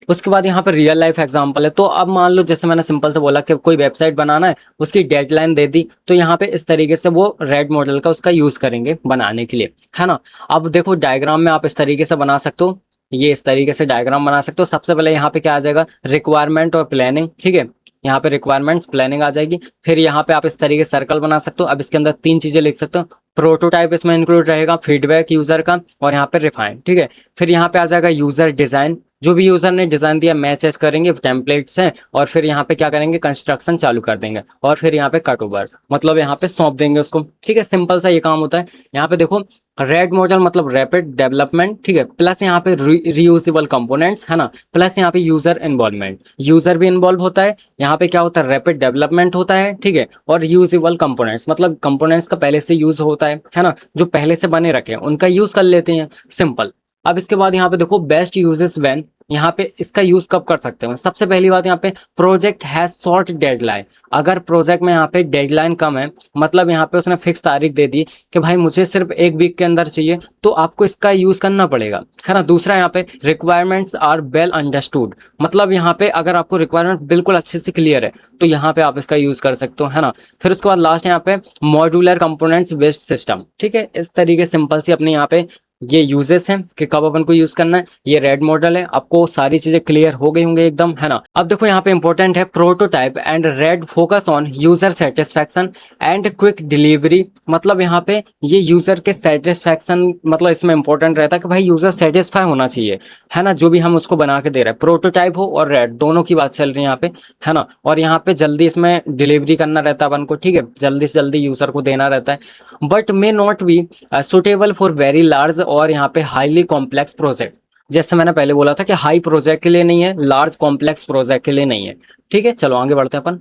उसके बाद यहाँ पे रियल लाइफ एग्जांपल है, तो अब मान लो जैसे मैंने सिंपल से बोला कि कोई वेबसाइट बनाना है, उसकी डेडलाइन दे दी, तो यहाँ पे इस तरीके से वो रेड मॉडल का उसका यूज करेंगे बनाने के लिए, है ना। अब देखो डायग्राम में आप इस तरीके से बना सकते हो, ये इस तरीके से डायग्राम बना सकते हो। सबसे पहले यहाँ पे क्या आ जाएगा, रिक्वायरमेंट और प्लानिंग, ठीक है। यहाँ पे रिक्वायरमेंट्स प्लानिंग आ जाएगी। फिर यहाँ पे आप इस तरीके से सर्कल बना सकते हो। अब इसके अंदर 3 चीजें लिख सकते हो, प्रोटोटाइप इसमें इंक्लूड रहेगा, फीडबैक यूजर का, और यहाँ पे रिफाइन, ठीक है। फिर यहाँ पे आ जाएगा यूजर डिजाइन, जो भी यूजर ने डिजाइन दिया मैच एच करेंगे, टेम्पलेट्स हैं, और फिर यहाँ पे क्या करेंगे, कंस्ट्रक्शन चालू कर देंगे, और फिर यहाँ पे कट ओवर, मतलब यहाँ पे सौंप देंगे उसको, ठीक है। सिंपल सा ये काम होता है। यहाँ पे देखो रेड मॉडल मतलब रैपिड डेवलपमेंट, ठीक है, प्लस यहाँ पे रीयूजेबल कंपोनेंट्स, है ना, प्लस यहाँ पे यूजर इन्वॉल्वमेंट, यूजर भी इन्वॉल्व होता है। यहाँ पे क्या होता है, रैपिड डेवलपमेंट होता है, ठीक है, और यूजेबल कंपोनेंट्स मतलब कंपोनेंट्स का पहले से यूज होता है ना, जो पहले से बने रखे हैं उनका यूज कर लेते हैं, सिंपल। अब इसके बाद यहाँ पे देखो बेस्ट यूजेस व्हेन, यहाँ पे इसका यूज कब कर सकते हैं। सबसे पहली बात यहाँ पे प्रोजेक्ट हैज शॉर्ट डेडलाइन, अगर प्रोजेक्ट में यहाँ पे डेडलाइन कम है, मतलब यहाँ पे उसने फिक्स तारीख दे दी कि भाई मुझे सिर्फ 1 वीक के अंदर चाहिए, तो आपको इसका यूज करना पड़ेगा, है ना। दूसरा यहाँ पे रिक्वायरमेंट्स आर वेल अंडरस्टूड, मतलब यहाँ पे अगर आपको रिक्वायरमेंट बिल्कुल अच्छे से क्लियर है तो यहाँ पे आप इसका यूज कर सकते हो, है ना। फिर उसके बाद लास्ट यहाँ पे मॉड्यूलर कंपोनेंट्स बेस्ड सिस्टम, ठीक है। इस तरीके सिंपल सी अपने यहाँ पे ये यूजेस हैं कि कब अपन को यूज करना है। ये रेड मॉडल है, आपको सारी चीजें क्लियर हो गई होंगे एकदम, है ना। अब देखो यहाँ पे इंपॉर्टेंट है prototype and red focus on user satisfaction and quick delivery, मतलब यहाँ पे ये यूजर के सेटिस्फैक्शन, मतलब इसमें इंपॉर्टेंट रहता है कि भाई यूजर सेटिस्फाई होना चाहिए, है ना, जो भी हम उसको बना के दे रहे हैं। प्रोटोटाइप हो और रेड दोनों की बात चल रही है यहाँ पे, है ना। और यहाँ पे जल्दी इसमें डिलीवरी करना रहता है अपन को, ठीक है, जल्दी से जल्दी यूजर को देना रहता है, but may not be suitable for very large और यहाँ पे हाईली कॉम्प्लेक्स प्रोजेक्ट। जैसे मैंने पहले बोला था कि हाई प्रोजेक्ट के लिए नहीं है, लार्ज कॉम्प्लेक्स प्रोजेक्ट के लिए नहीं है, ठीक है। चलो आगे बढ़ते हैं अपन।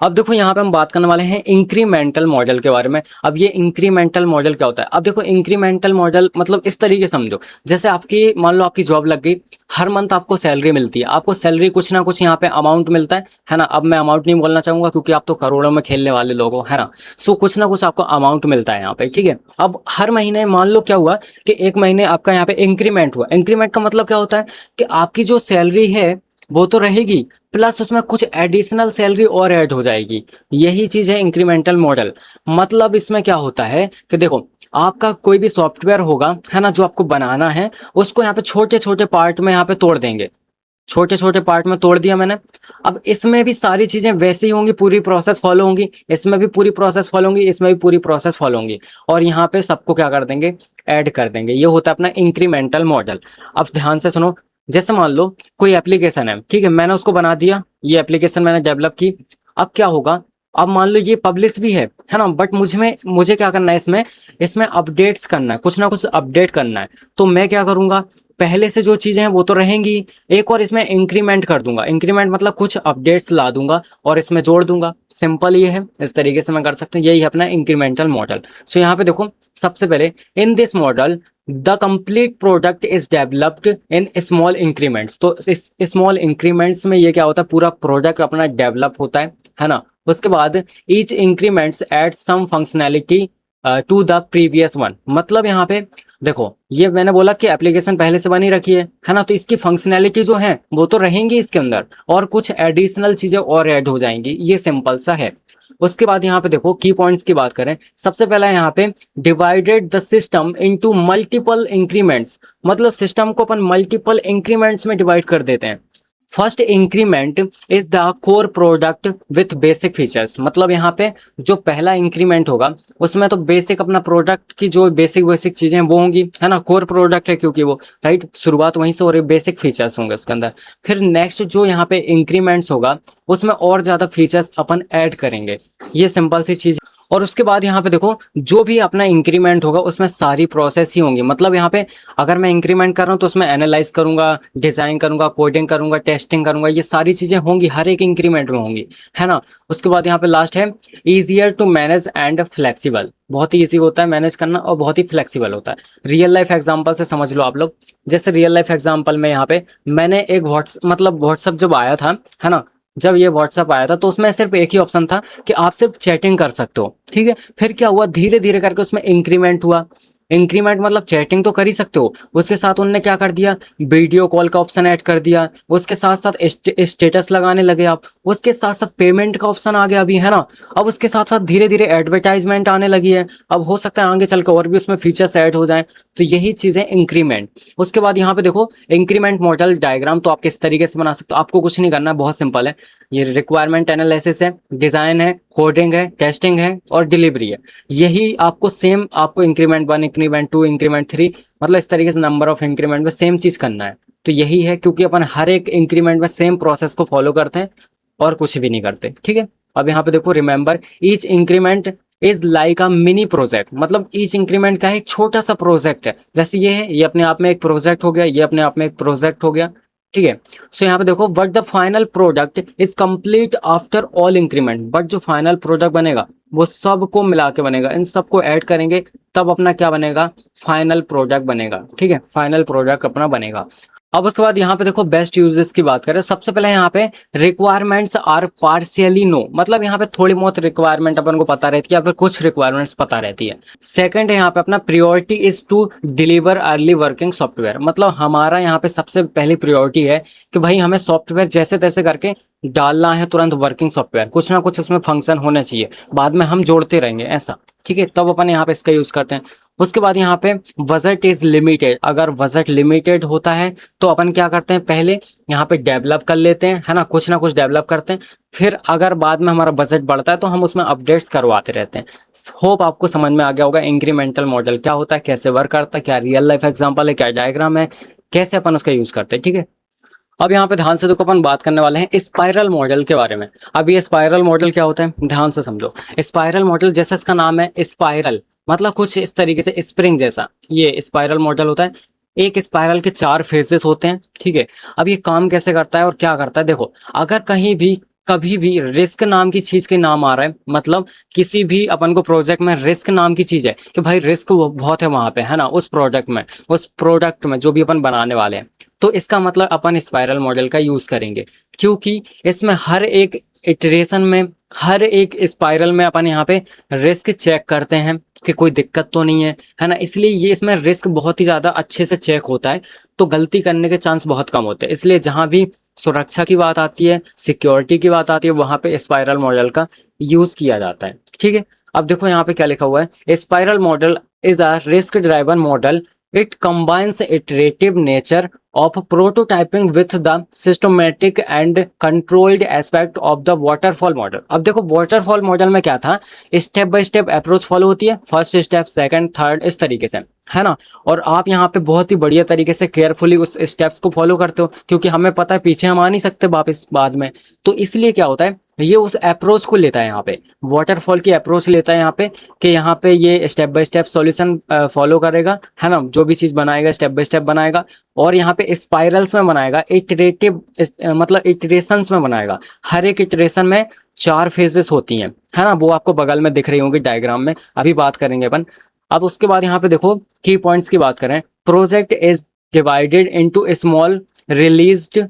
अब देखो यहाँ पे हम बात करने वाले हैं इंक्रीमेंटल मॉडल के बारे में। अब ये इंक्रीमेंटल मॉडल क्या होता है, अब देखो इंक्रीमेंटल मॉडल मतलब इस तरीके समझो, जैसे आपकी मान लो आपकी जॉब लग गई, हर मंथ आपको सैलरी मिलती है, आपको सैलरी कुछ ना कुछ यहाँ पे अमाउंट मिलता है ना। अब मैं अमाउंट नहीं बोलना चाहूंगा क्योंकि आप तो करोड़ों में खेलने वाले लोग हो, है ना। सो कुछ ना कुछ आपको अमाउंट मिलता है यहाँ पे, ठीक है। अब हर महीने मान लो क्या हुआ कि 1 महीने आपका यहाँ पे इंक्रीमेंट हुआ। इंक्रीमेंट का मतलब क्या होता है कि आपकी जो सैलरी है वो तो रहेगी, प्लस उसमें कुछ एडिशनल सैलरी और ऐड हो जाएगी। यही चीज है इंक्रीमेंटल मॉडल। मतलब इसमें क्या होता है कि देखो आपका कोई भी सॉफ्टवेयर होगा, है ना, जो आपको बनाना है, उसको यहाँ पे छोटे छोटे पार्ट में यहाँ पे तोड़ देंगे, छोटे छोटे पार्ट में तोड़ दिया मैंने। अब इसमें भी सारी चीजें वैसे ही होंगी, पूरी प्रोसेस फॉलो होंगी, इसमें भी पूरी प्रोसेस फॉलो होंगी, इसमें भी पूरी प्रोसेस फॉलो होंगी, और यहाँ पे सबको क्या कर देंगे, ऐड कर देंगे। ये होता है अपना इंक्रीमेंटल मॉडल। अब ध्यान से सुनो, जैसे मान लो कोई एप्लीकेशन है, ठीक है, मैंने उसको बना दिया, ये एप्लीकेशन मैंने डेवलप की। अब क्या होगा, अब मान लो ये पब्लिश भी है ना, बट मुझे क्या करना है, इसमें इसमें अपडेट्स करना है, कुछ ना कुछ अपडेट करना है। तो मैं क्या करूंगा, पहले से जो चीजें हैं वो तो रहेंगी, एक और इसमें इंक्रीमेंट कर दूंगा। इंक्रीमेंट मतलब कुछ अपडेट्स ला दूंगा और इसमें जोड़ दूंगा। सिंपल ये है, इस तरीके से मैं कर सकता हूँ। यही है अपना इंक्रीमेंटल मॉडल। सो यहाँ पे देखो सबसे पहले इन this model the complete product is developed in small increments. तो इस स्मॉल इंक्रीमेंट्स में ये क्या होता है, पूरा प्रोडक्ट अपना डेवलप होता है ना। उसके बाद each increments add some functionality to the previous one. मतलब यहाँ पे देखो ये मैंने बोला कि एप्लीकेशन पहले से बनी रखी है ना, तो इसकी फंक्शनैलिटी जो है वो तो रहेंगी इसके अंदर, और कुछ एडिशनल चीजें और ऐड हो जाएंगी। ये सिंपल सा है। उसके बाद यहाँ पे देखो की पॉइंट्स की बात करें, सबसे पहला यहाँ पे divided the system into multiple increments. मतलब सिस्टम को अपन मल्टीपल इंक्रीमेंट्स में डिवाइड कर देते हैं। First increment is the core product with basic features. मतलब यहाँ पे जो पहला इंक्रीमेंट होगा उसमें तो बेसिक अपना प्रोडक्ट की जो बेसिक चीजें वो होंगी, है ना, कोर प्रोडक्ट है क्योंकि वो राइट, शुरुआत वहीं से हो रही, बेसिक फीचर्स होंगे उसके अंदर। फिर नेक्स्ट जो यहाँ पे इंक्रीमेंट्स होगा उसमें और ज्यादा फीचर्स अपन ऐड करेंगे। ये सिंपल सी चीज। और उसके बाद यहाँ पे देखो जो भी अपना इंक्रीमेंट होगा उसमें सारी प्रोसेस ही होंगी। मतलब यहाँ पे अगर मैं इंक्रीमेंट कर रहा हूँ तो उसमें एनालाइज करूंगा, डिजाइन करूंगा, कोडिंग करूंगा, टेस्टिंग करूंगा, ये सारी चीजें होंगी, हर एक इंक्रीमेंट में होंगी, है ना। उसके बाद यहाँ पे लास्ट है easier to manage and flexible. बहुत ही ईजी होता है मैनेज करना और बहुत ही फ्लेक्सिबल होता है। रियल लाइफ एग्जाम्पल से समझ लो आप लोग। जैसे रियल लाइफ एग्जाम्पल में यहाँ पे मैंने एक व्हाट्सअप जब आया था, है ना, जब ये व्हाट्सअप आया था तो उसमें सिर्फ एक ही ऑप्शन था कि आप सिर्फ चैटिंग कर सकते हो, ठीक है। फिर क्या हुआ, धीरे धीरे करके उसमें इंक्रीमेंट हुआ। इंक्रीमेंट मतलब चैटिंग तो कर ही सकते हो, उसके साथ उन्होंने क्या कर दिया, वीडियो कॉल का ऑप्शन ऐड कर दिया, उसके साथ साथ स्टेटस लगाने लगे आप, उसके साथ साथ पेमेंट का ऑप्शन आ गया अभी, है ना। अब उसके साथ साथ धीरे धीरे एडवर्टाइजमेंट आने लगी है। अब हो सकता है आगे चल के और भी उसमें फीचर्स ऐड हो जाए। तो यही चीज़ है इंक्रीमेंट। उसके बाद यहाँ पे देखो इंक्रीमेंट मॉडल डायग्राम तो आप किस तरीके से बना सकते हो, आपको कुछ नहीं करना है, बहुत सिंपल है। ये रिक्वायरमेंट एनालिसिस है, डिजाइन है, कोडिंग है, टेस्टिंग है और डिलीवरी है। यही आपको सेम, आपको इंक्रीमेंट 1, इंक्रीमेंट 2, इंक्रीमेंट 3, मतलब इस तरीके से नंबर ऑफ इंक्रीमेंट में सेम चीज करना है। तो यही है, क्योंकि अपन हर एक इंक्रीमेंट में सेम प्रोसेस को फॉलो करते हैं और कुछ भी नहीं करते, ठीक है। अब यहाँ पे देखो, remember each increment is like a mini project, मतलब ईच इंक्रीमेंट का एक छोटा सा प्रोजेक्ट है। जैसे ये है, ये अपने आप में एक प्रोजेक्ट हो गया, ये अपने आप में एक प्रोजेक्ट हो गया, ठीक है। सो यहाँ पे देखो, but the final product is complete after all increment, but जो फाइनल प्रोडक्ट बनेगा वो सबको मिला के बनेगा, इन सबको ऐड करेंगे तब अपना क्या बनेगा, फाइनल प्रोडक्ट बनेगा, ठीक है। फाइनल प्रोडक्ट अपना बनेगा। अब उसके बाद यहाँ पे देखो बेस्ट यूजेस की बात करें, सबसे पहले यहाँ पे रिक्वायरमेंट्स आर पार्शियली नो, मतलब यहाँ पे थोड़ी बहुत रिक्वायरमेंट अपन को पता रहती है या फिर कुछ रिक्वायरमेंट्स पता रहती है। सेकंड है यहाँ पे अपना priority is to deliver early working software, मतलब हमारा यहाँ पे सबसे पहली प्रायोरिटी है कि भाई हमें सॉफ्टवेयर जैसे तैसे करके डालना है तुरंत वर्किंग सॉफ्टवेयर, कुछ ना कुछ उसमें फंक्शन होना चाहिए, बाद में हम जोड़ते रहेंगे ऐसा, ठीक है। तब अपन यहाँ पे इसका यूज करते हैं। उसके बाद यहाँ पे बजट इज लिमिटेड, अगर बजट लिमिटेड होता है तो अपन क्या करते हैं, पहले यहाँ पे डेवलप कर लेते हैं, है ना, कुछ ना कुछ डेवलप करते हैं, फिर अगर बाद में हमारा बजट बढ़ता है तो हम उसमें अपडेट्स करवाते रहते हैं। होप आपको समझ में आ गया होगा इंक्रीमेंटल मॉडल क्या होता है, कैसे वर्क करता है, क्या रियल लाइफ एग्जांपल है, क्या डायग्राम है, कैसे अपन उसका यूज करते हैं, ठीक है। अब यहाँ पे ध्यान से देखो, अपन बात करने वाले हैं स्पाइरल मॉडल के बारे में। अब ये स्पाइरल मॉडल क्या होता है, ध्यान से समझो। स्पाइरल मॉडल, जैसा इसका नाम है स्पाइरल, मतलब कुछ इस तरीके से स्प्रिंग जैसा ये स्पाइरल मॉडल होता है। एक स्पाइरल के 4 फेजेस होते हैं, ठीक है। अब ये काम कैसे करता है और क्या करता है, देखो अगर कहीं भी कभी भी रिस्क नाम की चीज के नाम आ रहा है, मतलब किसी भी अपन को प्रोजेक्ट में रिस्क नाम की चीज है कि भाई रिस्क बहुत है वहां पे, है ना, उस प्रोडक्ट में, उस प्रोडक्ट में जो भी अपन बनाने वाले हैं, तो इसका मतलब अपन स्पाइरल मॉडल का यूज करेंगे, क्योंकि इसमें हर एक इटरेशन में, हर एक स्पाइरल में अपन यहाँ पे रिस्क चेक करते हैं कि कोई दिक्कत तो नहीं है ना। इसलिए ये इसमें रिस्क बहुत ही ज्यादा अच्छे से चेक होता है, तो गलती करने के चांस बहुत कम होते हैं। इसलिए जहां भी सुरक्षा की बात आती है, सिक्योरिटी की बात आती है, वहां पे स्पाइरल मॉडल का यूज किया जाता है, ठीक है। अब देखो यहाँ पे क्या लिखा हुआ है, spiral model is a risk driven model, it combines iterative nature of prototyping with the systematic and controlled aspect of the waterfall model। अब देखो waterfall मॉडल में क्या था, step by step approach follow होती है, फर्स्ट स्टेप, सेकंड, थर्ड, इस तरीके से, है ना। और आप यहाँ पे बहुत ही बढ़िया तरीके से केयरफुली उस स्टेप्स को फॉलो करते हो, क्योंकि हमें पता है पीछे हम आ नहीं सकते वापस बाद में। तो इसलिए क्या होता है, ये उस अप्रोच को लेता है, यहाँ पे वाटरफॉल की अप्रोच लेता है यहाँ पे, कि यहाँ पे ये step by step solution follow करेगा, है ना, जो भी चीज बनाएगा स्टेप बाय स्टेप बनाएगा, और यहाँ पे स्पाइरल्स में बनाएगा, इटरेटिव मतलब इटरेशंस में बनाएगा। हर एक इटरेशन में 4 फेजेस होती हैं, है ना, वो आपको बगल में दिख रही होंगी डायग्राम में, अभी बात करेंगे अपन। अब उसके बाद यहाँ पे देखो की पॉइंट्स की बात करें, project is divided into small released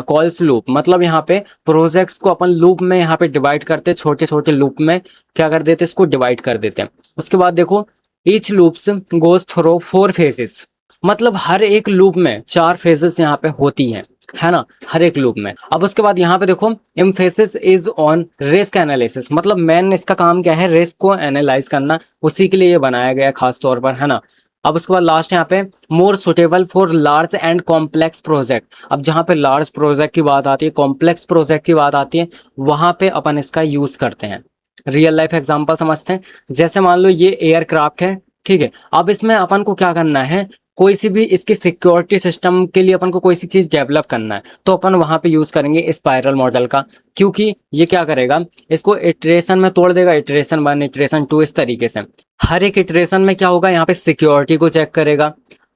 calls loop, मतलब यहाँ पे प्रोजेक्ट्स को अपन लूप में यहाँ पे डिवाइड करते, छोटे छोटे लूप में क्या कर देते, इसको डिवाइड कर देते हैं। उसके बाद देखो each loops goes through 4 phases, मतलब हर एक लूप में 4 फेजेस यहाँ पे होती हैं, है ना, हर एक लूप में। अब उसके बाद यहाँ पे देखो emphasis is on risk analysis, मतलब मेन इसका काम क्या है, रिस्क को एनालाइज करना, उसी के लिए ये बनाया गया है खास तौर पर, है ना। अब उसके बाद लास्ट यहाँ पे more suitable for large and complex project. अब जहाँ पे लार्ज प्रोजेक्ट की बात आती है, कॉम्प्लेक्स प्रोजेक्ट की बात आती है, वहां पे अपन इसका यूज करते हैं। रियल लाइफ एग्जांपल समझते हैं, जैसे मान लो ये एयरक्राफ्ट है, ठीक है। अब इसमें अपन को क्या करना है, कोई सी भी इसकी सिक्योरिटी सिस्टम के लिए अपन को कोई सी चीज डेवलप करना है, तो अपन वहां पे यूज करेंगे स्पाइरल मॉडल का, क्योंकि ये क्या करेगा, इसको इटरेशन में तोड़ देगा, इटरेशन 1, इटरेशन 2, इस तरीके से। हर एक इटरेशन में क्या होगा, यहाँ पे सिक्योरिटी को चेक करेगा,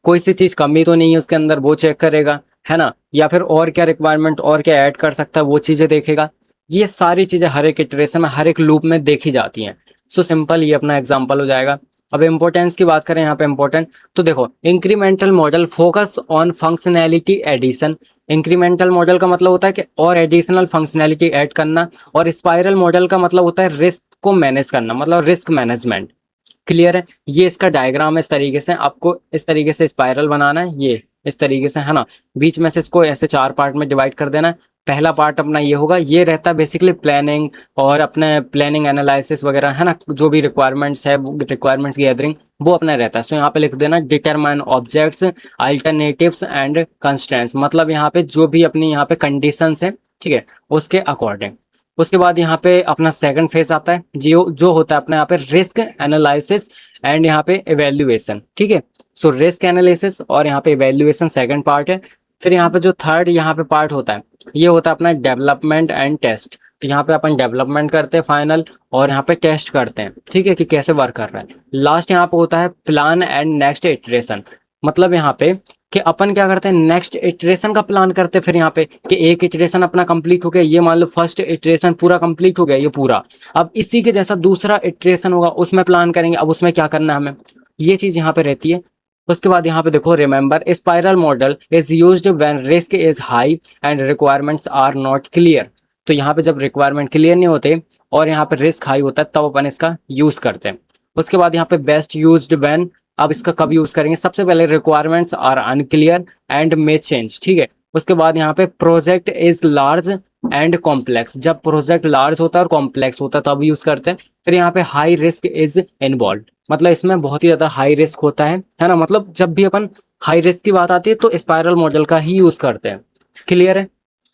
कोई सी चीज कमी तो नहीं है उसके अंदर, वो चेक करेगा, है ना, या फिर और क्या रिक्वायरमेंट और क्या ऐड कर सकता है वो चीजें देखेगा। ये सारी चीजें हर एक इटरेशन में, हर एक लूप में देखी जाती हैं। सो सिंपल, ये अपना एग्जाम्पल हो जाएगा। अब इम्पोर्टेंस की बात करें यहाँ पे इम्पोर्टेंट, तो देखो incremental model focus on functionality addition. Incremental model का मतलब होता है कि और एडिशनल फंक्शनैलिटी ऐड करना, और स्पाइरल मॉडल का मतलब होता है रिस्क को मैनेज करना, मतलब रिस्क मैनेजमेंट। क्लियर है? ये इसका डायग्राम है, इस तरीके से आपको इस तरीके से स्पाइरल बनाना है, ये इस तरीके से, है ना। बीच में से इसको ऐसे 4 पार्ट में डिवाइड कर देना है। पहला पार्ट अपना ये होगा, ये रहता है बेसिकली प्लानिंग और अपने प्लानिंग एनालिसिस वगैरह, है ना, जो भी रिक्वायरमेंट्स है, रिक्वायरमेंट्स गैदरिंग, वो अपना रहता है। सो यहाँ पे लिख देना determine objects, alternatives and constraints, मतलब यहाँ पे जो भी अपनी यहाँ पे कंडीशंस है, ठीक है, उसके अकॉर्डिंग। उसके बाद यहाँ पे अपना सेकंड फेज आता है, जो जो होता है अपने यहाँ पे रिस्क एनालिसिस एंड यहाँ पे इवेल्युएशन, ठीक है। सो रिस्क एनालिसिस और यहाँ पे इवेल्युएशन सेकंड पार्ट है। फिर यहाँ पे जो थर्ड यहाँ पे पार्ट होता है, ये होता है अपना डेवलपमेंट एंड टेस्ट। तो यहाँ पे अपन डेवलपमेंट करते हैं फाइनल, और यहाँ पे टेस्ट करते हैं, ठीक है, कि कैसे वर्क कर रहा है। लास्ट यहाँ पे होता है प्लान एंड नेक्स्ट इटरेशन, मतलब यहाँ पे कि अपन क्या करते हैं, नेक्स्ट इटरेशन का प्लान करते हैं। फिर यहाँ पे कि एक इटरेशन अपना कंप्लीट हो गया, ये मान लो फर्स्ट इटरेशन पूरा कंप्लीट हो गया ये पूरा, अब इसी के जैसा दूसरा इटरेशन होगा, उसमें प्लान करेंगे, अब उसमें क्या करना है हमें, ये चीज यहाँ पे रहती है। उसके बाद यहाँ पे देखो, remember spiral model is used when risk is high and requirements are not clear. तो यहाँ पे जब रिक्वायरमेंट क्लियर नहीं होते और यहाँ पे रिस्क हाई होता है, तब अपन इसका यूज करते हैं। उसके बाद यहाँ पे बेस्ट यूज्ड व्हेन, अब इसका कब यूज करेंगे, सबसे पहले requirements are unclear and may change, ठीक है। उसके बाद यहाँ पे project is large and complex, जब प्रोजेक्ट लार्ज होता है और कॉम्प्लेक्स होता है तब यूज करते हैं। फिर यहाँ पे हाई रिस्क इज इन्वॉल्व, मतलब इसमें बहुत ही ज्यादा हाई रिस्क होता है ना, मतलब जब भी अपन हाई रिस्क की बात आती है तो स्पाइरल मॉडल का ही यूज करते हैं। क्लियर है?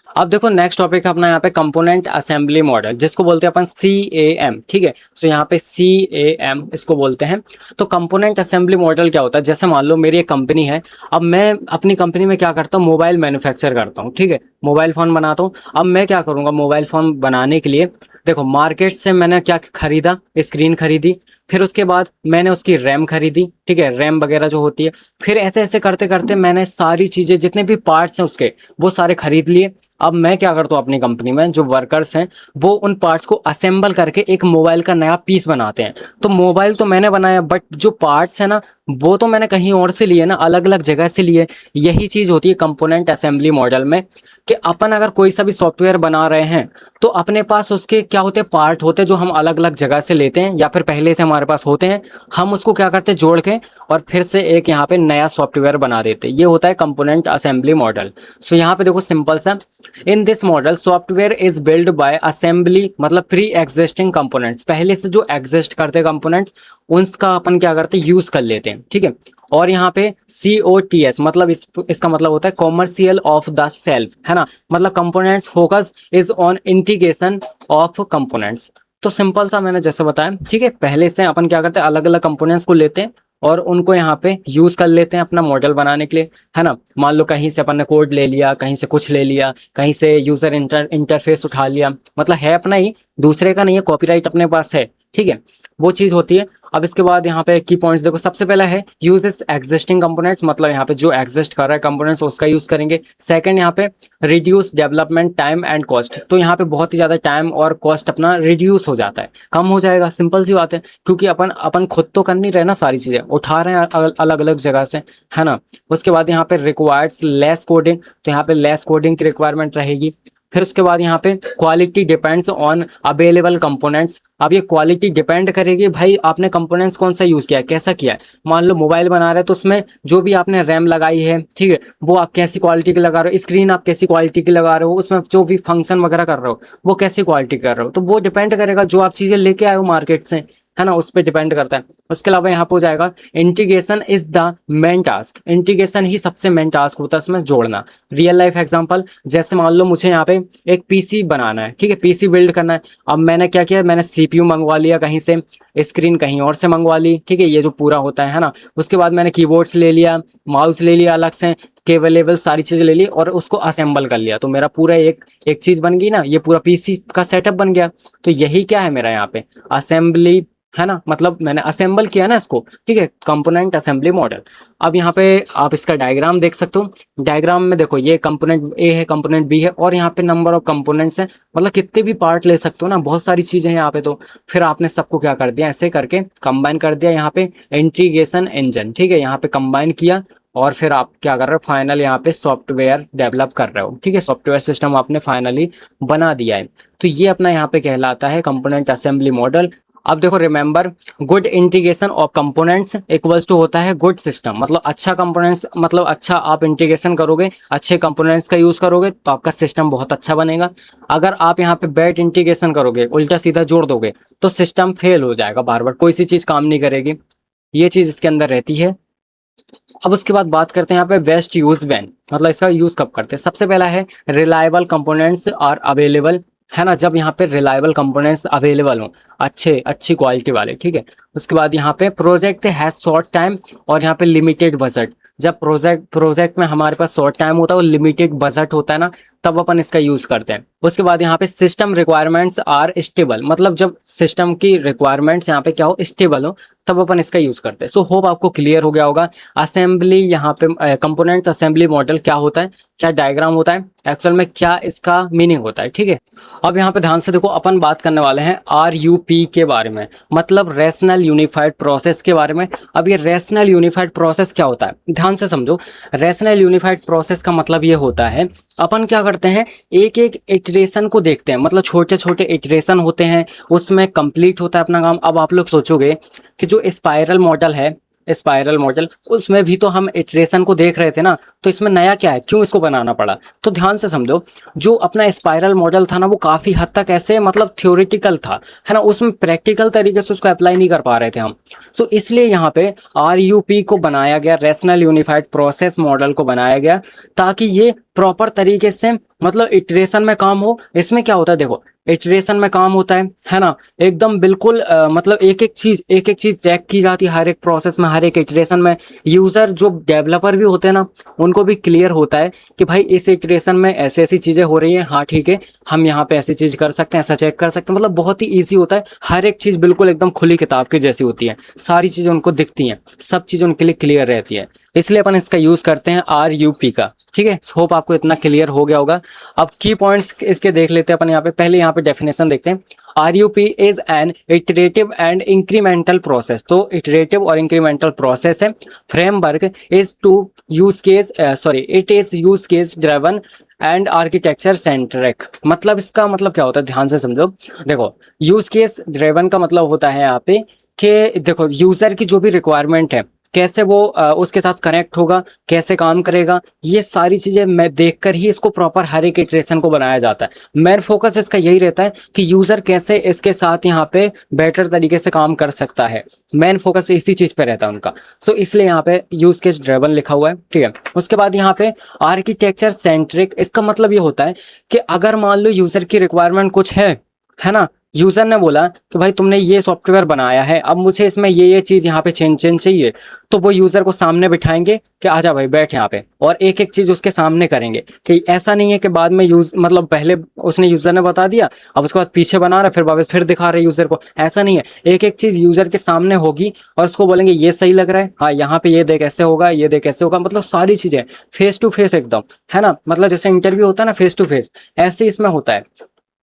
अब देखो नेक्स्ट टॉपिक है अपना यहाँ पे कंपोनेंट असेंबली मॉडल, जिसको बोलते हैं अपन CAM, ठीक है। सो यहाँ पे CAM इसको बोलते हैं। तो कंपोनेंट असेंबली मॉडल क्या होता है, जैसे मान लो मेरी एक कंपनी है, अब मैं अपनी कंपनी में क्या करता हूँ, मोबाइल मैन्युफैक्चर करता हूँ, ठीक है, मोबाइल फोन बनाता हूँ। अब मैं क्या करूँगा, मोबाइल फोन बनाने के लिए देखो मार्केट से मैंने क्या खरीदा, स्क्रीन खरीदी, फिर उसके बाद मैंने उसकी रैम खरीदी, ठीक है, रैम वगैरह जो होती है। फिर ऐसे ऐसे करते करते मैंने सारी चीज़ें, जितने भी पार्ट्स हैं उसके, वो सारे खरीद लिए। अब मैं क्या करता हूँ, अपनी कंपनी में जो वर्कर्स हैं वो उन पार्ट्स को असेंबल करके एक मोबाइल का नया पीस बनाते हैं। तो मोबाइल तो मैंने बनाया, बट जो पार्ट्स है ना, वो तो मैंने कहीं और से लिए ना, अलग अलग जगह से लिए। यही चीज़ होती है कंपोनेंट असेंबली मॉडल में, कि अपन अगर कोई सा भी सॉफ्टवेयर बना रहे हैं तो अपने पास उसके क्या होते हैं, पार्ट होते हैं जो हम अलग अलग जगह से लेते हैं, या फिर पहले से हमारे पास होते हैं, हम उसको क्या करते हैं, जोड़ के और फिर से एक यहाँ पे नया सॉफ्टवेयर बना देते हैं। ये होता है कंपोनेंट असेंबली मॉडल। सो यहाँ पे देखो सिंपल सा, इन this model software is build by assembly, मतलब प्री एग्जिस्टिंग कंपोनेंट्स, पहले से जो एग्जिस्ट करते कंपोनेंट्स उनका अपन क्या करते हैं, यूज कर लेते हैं, ठीक है। और यहाँ पे COTS, मतलब इसका मतलब होता है कॉमर्शियल ऑफ द सेल्फ, है ना, मतलब components focus is on integration of components. तो सिंपल सा मैंने जैसे बताया, ठीक है, पहले से अपन क्या करते हैं, अलग अलग कंपोनेंट्स को लेते हैं और उनको यहाँ पे यूज कर लेते हैं अपना मॉडल बनाने के लिए, है ना। मान लो कहीं से अपन ने कोड ले लिया, कहीं से कुछ ले लिया, कहीं से यूजर इंटरफेस उठा लिया, मतलब है अपना ही, दूसरे का नहीं है, कॉपीराइट अपने पास है, ठीक है, वो चीज होती है। अब इसके बाद यहाँ पे की पॉइंट्स देखो, सबसे पहला है यूजेस एग्जिस्टिंग कंपोनेंट्स, मतलब यहाँ पे जो एग्जिस्ट कर रहा है कंपोनेंट्स उसका यूज करेंगे। सेकंड यहाँ पे reduce development time and cost, तो यहाँ पे बहुत ही ज्यादा टाइम और कॉस्ट अपना रिड्यूस हो जाता है, कम हो जाएगा, सिंपल सी बात है, क्योंकि अपन खुद तो कर नहीं रहे ना, सारी चीजें उठा रहे हैं अलग अलग जगह से, है ना। उसके बाद यहाँ पे रिक्वायर्ड्स लेस कोडिंग, तो यहाँ पे लेस कोडिंग की रिक्वायरमेंट रहेगी। फिर उसके बाद यहाँ पे quality depends on available components, अब ये क्वालिटी डिपेंड करेगी भाई आपने कंपोनेंट्स कौन सा यूज किया है, कैसा किया है। मान लो मोबाइल बना रहे हैं तो उसमें जो भी आपने रैम लगाई है, ठीक है, वो आप कैसी क्वालिटी की लगा रहे हो, स्क्रीन आप कैसी क्वालिटी की लगा रहे हो, उसमें जो भी फंक्शन वगैरह कर रहे हो वो कैसी क्वालिटी कर रहे हो, तो वो डिपेंड करेगा जो आप चीजें लेके आए हो मार्केट से, है ना, उस पर डिपेंड करता है। उसके अलावा यहाँ पे हो जाएगा integration is the main task, integration ही सबसे मेन टास्क होता है इसमें जोड़ना। रियल लाइफ एग्जांपल, जैसे मान लो मुझे यहाँ पे एक पीसी बनाना है, ठीक है, पीसी बिल्ड करना है। अब मैंने क्या किया, मैंने CPU मंगवा लिया कहीं से, स्क्रीन कहीं और से मंगवा ली, ठीक है, ये जो पूरा होता है ना। उसके बाद मैंने कीबोर्ड्स ले लिया, माउस ले लिया अलग से, केबल सारी चीजें ले ली और उसको असेंबल कर लिया, तो मेरा पूरा एक एक चीज बन गई ना, ये पूरा पीसी का सेटअप बन गया। तो यही क्या है मेरा यहाँ पे असेंबली, है ना, मतलब मैंने असेंबल किया ना इसको, ठीक है, कंपोनेंट असेंबली मॉडल। अब यहाँ पे आप इसका डायग्राम देख सकते हो। डायग्राम में देखो ये कंपोनेंट ए है, कंपोनेंट बी है, और यहाँ पे नंबर ऑफ कंपोनेंट्स हैं, मतलब कितने भी पार्ट ले सकते हो ना, बहुत सारी चीजें हैं यहाँ पे। तो फिर आपने सबको क्या कर दिया, ऐसे करके कंबाइन कर दिया यहाँ पे इंटीग्रेशन इंजन, ठीक है, यहाँ पे कंबाइन किया और फिर आप क्या कर रहे हो, फाइनल यहाँ पे सॉफ्टवेयर डेवलप कर रहे हो, ठीक है, सॉफ्टवेयर सिस्टम आपने फाइनली बना दिया है। तो ये अपना यहाँ पे कहलाता है कंपोनेंट असेंबली मॉडल। अब देखो remember, good integration of components equals to होता है गुड सिस्टम, मतलब अच्छा कंपोनेंट्स, मतलब अच्छा आप इंटीग्रेशन करोगे, अच्छे कंपोनेंट्स का यूज करोगे तो आपका सिस्टम बहुत अच्छा बनेगा। अगर आप यहाँ पे बैड इंटीग्रेशन करोगे, उल्टा सीधा जोड़ दोगे, तो सिस्टम फेल हो जाएगा, बार बार कोई सी चीज काम नहीं करेगी। ये चीज इसके अंदर रहती है। अब उसके बाद बात करते हैं यहाँ पे बेस्ट यूज व्हेन, मतलब इसका यूज कब करते हैं। सबसे पहला है रिलायबल कंपोनेंट्स आर अवेलेबल, है ना, जब यहाँ पे रिलायबल कंपोनेंट्स अवेलेबल हो, अच्छी क्वालिटी वाले, ठीक है। उसके बाद यहाँ पे प्रोजेक्ट हैज शॉर्ट टाइम और यहाँ पे लिमिटेड बजट, जब प्रोजेक्ट में हमारे पास शॉर्ट टाइम होता है और लिमिटेड बजट होता है ना, तब अपन इसका यूज करते हैं। उसके बाद यहाँ पे सिस्टम रिक्वायरमेंट्स आर स्टेबल, मतलब जब सिस्टम की रिक्वायरमेंट्स यहाँ पे क्या हो, स्टेबल हो, तब अपन इसका यूज करते हैं। सो होप आपको क्लियर हो गया होगा असेंबली, यहाँ पे कंपोनेंट असेंबली मॉडल क्या होता है, क्या डायग्राम होता है, एक्चुअल में क्या इसका मीनिंग होता है, ठीक है। अब यहाँ पे ध्यान से देखो, अपन बात करने वाले हैं RUP के बारे में, मतलब रैशनल यूनिफाइड प्रोसेस के बारे में। अब ये रैशनल यूनिफाइड प्रोसेस क्या होता है, ध्यान से समझो। रैशनल यूनिफाइड प्रोसेस का मतलब ये होता है, अपन क्या करते हैं, एक एक इटरेशन को देखते हैं, मतलब छोटे छोटे इटरेशन होते हैं, उसमें कंप्लीट होता है अपना काम। अब आप लोग सोचोगे कि जो स्पाइरल मॉडल है, स्पाइरल मॉडल, उसमें भी तो हम इटरेशन को देख रहे थे ना, तो इसमें नया क्या है, क्यों इसको बनाना पड़ा। तो ध्यान से समझो, जो अपना स्पाइरल मॉडल था ना, वो काफी हद तक ऐसे मतलब थ्योरेटिकल था, है ना, उसमें प्रैक्टिकल तरीके से उसको अप्लाई नहीं कर पा रहे थे हम। सो इसलिए यहाँ पे RUP को बनाया गया, रैशनल यूनिफाइड प्रोसेस मॉडल को बनाया गया, ताकि ये प्रॉपर तरीके से मतलब इटरेशन में काम हो। इसमें क्या होता है, देखो इटरेशन में काम होता है ना, एकदम बिल्कुल मतलब एक एक चीज चेक की जाती है हर एक प्रोसेस में, हर एक इटरेशन में। यूजर जो डेवलपर भी होते हैं ना, उनको भी क्लियर होता है कि भाई इस इटरेशन में ऐसी ऐसी चीजें हो रही हैं, हाँ ठीक है, हम यहाँ पे ऐसी चीज कर सकते हैं, ऐसा चेक कर सकते हैं, मतलब बहुत ही ईजी होता है। हर एक चीज बिल्कुल एकदम खुली किताब की जैसी होती है, सारी चीजें उनको दिखती हैं, सब चीजें उनके लिए क्लियर रहती है, इसलिए अपन इसका यूज करते हैं RUP का, ठीक है। होप आपको इतना क्लियर हो गया होगा। अब की पॉइंट्स इसके देख लेते हैं अपन यहाँ पे। पहले यहाँ पे डेफिनेशन देखते हैं, RUP is an iterative and incremental process. तो इटरेटिव और इंक्रीमेंटल प्रोसेस है। Framework is to use case it is use case driven and architecture centric, मतलब इसका मतलब क्या होता है, ध्यान से समझो। देखो यूज केस ड्रिवन का मतलब होता है यहाँ पे कि देखो यूजर की जो भी रिक्वायरमेंट है, कैसे वो उसके साथ कनेक्ट होगा, कैसे काम करेगा, ये सारी चीजें मैं देखकर ही इसको प्रॉपर हर एक इटरेशन को बनाया जाता है। मेन फोकस इसका यही रहता है कि यूजर कैसे इसके साथ यहाँ पे बेटर तरीके से काम कर सकता है, मेन फोकस इसी चीज पे रहता है उनका। सो इसलिए यहाँ पे यूज केस ड्रिवन लिखा हुआ है, ठीक है। उसके बाद यहाँ पे आर्किटेक्चर सेंट्रिक, इसका मतलब ये होता है कि अगर मान लो यूजर की रिक्वायरमेंट कुछ है ना, यूजर ने बोला कि भाई तुमने ये सॉफ्टवेयर बनाया है, अब मुझे इसमें ये चीज यहाँ पे चेंज चाहिए, तो वो यूजर को सामने बिठाएंगे कि आजा भाई बैठ यहाँ पे, और एक एक चीज उसके सामने करेंगे। कि ऐसा नहीं है कि बाद में मतलब पहले उसने यूजर ने बता दिया, अब उसके बाद पीछे बना रहा फिर वापस फिर दिखा रहे यूजर को, ऐसा नहीं है। एक एक चीज यूजर के सामने होगी और उसको बोलेंगे ये सही लग रहा है, हाँ यहाँ पे ये देख ऐसे होगा, ये देख ऐसे होगा, मतलब सारी चीजें फेस टू फेस एकदम, है ना, मतलब जैसे इंटरव्यू होता है ना फेस टू फेस, ऐसे इसमें होता है।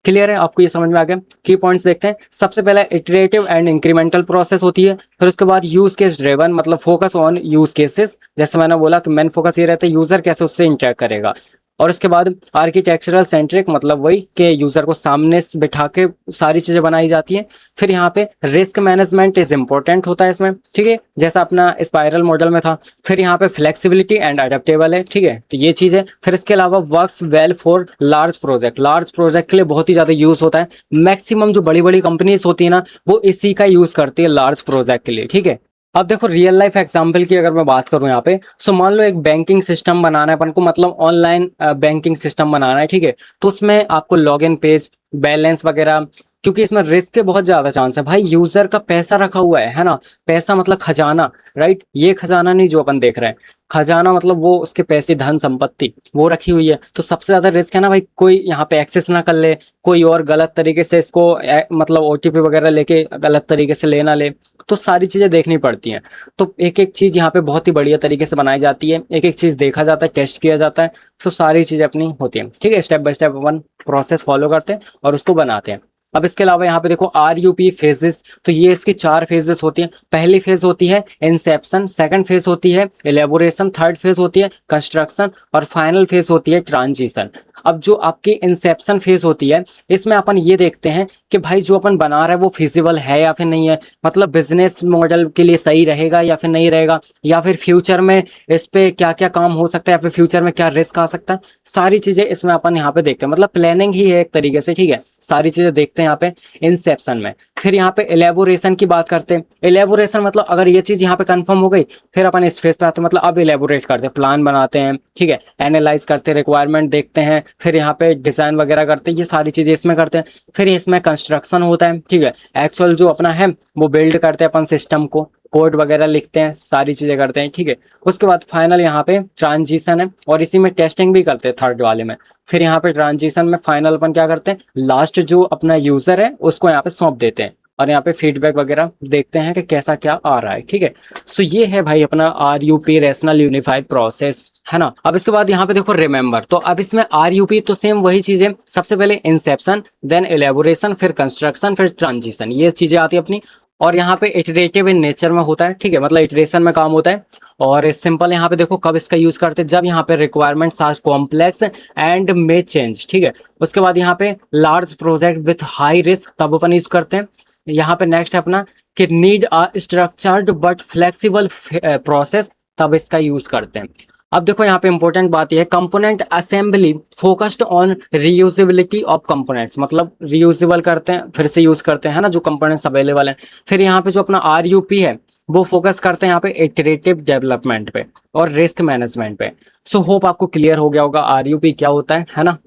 क्लियर है आपको, ये समझ में आ गया। की पॉइंट्स देखते हैं। सबसे पहला इटरेटिव एंड इंक्रीमेंटल प्रोसेस होती है, फिर उसके बाद यूज केस ड्रिवन, मतलब फोकस ऑन यूज केसेस, जैसे मैंने बोला कि मेन फोकस ये रहता है यूजर कैसे उससे इंटरेक्ट करेगा। और उसके बाद आर्किटेक्चरल सेंट्रिक, मतलब वही कि यूजर को सामने बिठा के सारी चीजें बनाई जाती हैं। फिर यहाँ पे रिस्क मैनेजमेंट इज इंपॉर्टेंट होता है इसमें, ठीक है, जैसा अपना स्पाइरल मॉडल में था। फिर यहाँ पे फ्लेक्सिबिलिटी एंड अडेप्टेबल है, ठीक है, तो ये चीज है। फिर इसके अलावा works well for large project के लिए बहुत ही ज्यादा यूज होता है। मैक्सिमम जो बड़ी बड़ी कंपनीज होती है ना, वो इसी का यूज करती है लार्ज प्रोजेक्ट के लिए, ठीक है। अब देखो रियल लाइफ एग्जांपल की अगर मैं बात करूं यहाँ पे, सो मान लो एक बैंकिंग सिस्टम बनाना है अपन को, मतलब ऑनलाइन बैंकिंग सिस्टम बनाना है, ठीक है। तो उसमें आपको लॉगिन पेज, बैलेंस वगैरह, क्योंकि इसमें रिस्क के बहुत ज्यादा चांस है भाई। यूजर का पैसा रखा हुआ है ना, पैसा मतलब खजाना, राइट? ये खजाना नहीं जो अपन देख रहे हैं, खजाना मतलब वो उसके पैसे, धन संपत्ति वो रखी हुई है। तो सबसे ज्यादा रिस्क है ना भाई, कोई यहाँ पे एक्सेस ना कर ले, कोई और गलत तरीके से इसको मतलब ओटीपी वगैरह लेके गलत तरीके से ले ना ले। तो सारी चीजें देखनी पड़ती हैं। तो एक एक चीज यहाँ पे बहुत ही बढ़िया तरीके से बनाई जाती है, एक एक चीज देखा जाता है, टेस्ट किया जाता है। तो सारी चीजें अपनी होती है, ठीक है। Step by step upon process follow करते हैं और उसको बनाते हैं। अब इसके अलावा यहाँ पे देखो RUP फेजेस, तो ये इसकी 4 फेजेस होती हैं। पहली फेज होती है इंसेप्शन, सेकंड फेज होती है इलेबोरेशन, थर्ड फेज होती है कंस्ट्रक्शन और फाइनल फेज होती है ट्रांजिशन। अब जो आपकी इंसेप्शन फेज होती है, इसमें अपन ये देखते हैं कि भाई जो अपन बना रहे हैं वो फिजिबल है या फिर नहीं है, मतलब बिजनेस मॉडल के लिए सही रहेगा या फिर नहीं रहेगा, या फिर फ्यूचर में इस पे क्या क्या काम हो सकता है, या फिर फ्यूचर में क्या रिस्क आ सकता है। सारी चीजें इसमें अपन यहाँ पे देखते हैं, मतलब प्लानिंग ही है एक तरीके से, ठीक है। सारी चीजें देखते हैं यहाँ पे इंसेप्शन में। फिर यहाँ पे इलेबोरेशन की बात करते हैं। इलेबोरेशन मतलब अगर ये चीज यहाँ पे कंफर्म हो गई, फिर अपन इस फेज पे आते हैं, मतलब अब इलेबोरेट करते हैं, प्लान बनाते हैं, ठीक है, एनालाइज करते हैं, रिक्वायरमेंट देखते हैं, फिर यहाँ पे डिजाइन वगैरह करते हैं, ये सारी चीजें इसमें करते हैं। फिर इसमें कंस्ट्रक्शन होता है, ठीक है, एक्चुअल जो अपना है वो बिल्ड करते हैं अपन सिस्टम को, कोड वगैरह लिखते हैं, सारी चीजें करते हैं, ठीक है। उसके बाद फाइनल यहाँ पे ट्रांजिशन है, और इसी में टेस्टिंग भी करते हैं थर्ड वाले में। फिर यहाँ पे ट्रांजिशन में फाइनल अपन क्या करते हैं, लास्ट जो अपना यूजर है उसको यहाँ पे सौंप देते हैं, और यहाँ पे फीडबैक वगैरह देखते हैं कि कैसा क्या आ रहा है, ठीक है। सो ये है भाई अपना RUP, रेशनल यूनिफाइड प्रोसेस, है ना। अब इसके बाद यहाँ पे देखो रिमेंबर, तो अब इसमें RUP तो सेम वही चीज है, सबसे पहले इंसेप्शन, देन एलेबोरेशन, फिर कंस्ट्रक्शन, फिर ट्रांजिशन, ये चीजें आती है अपनी। और यहाँ पे इटरेटिव इन नेचर में होता है, ठीक है, मतलब इटरेशन में काम होता है। और सिंपल यहाँ पे देखो कब इसका यूज करते हैं, जब यहाँ पे requirements are complex and may change, ठीक है। उसके बाद यहाँ पे large project with high risk, तब अपन यूज करते हैं। यहाँ पे नेक्स्ट है अपना कि need a structured but flexible process, तब इसका यूज करते हैं। अब देखो यहाँ पे इंपॉर्टेंट बात यह है, component assembly focused on reusability of components, मतलब रीयूजेबल करते हैं, फिर से यूज करते हैं ना जो कंपोनेंट्स अवेलेबल हैं। फिर यहाँ पे जो अपना RUP है वो फोकस करते हैं यहाँ पे इटरेटिव डेवलपमेंट पे और रिस्क मैनेजमेंट पे। सो होप आपको क्लियर हो गया होगा RUP क्या होता है ना।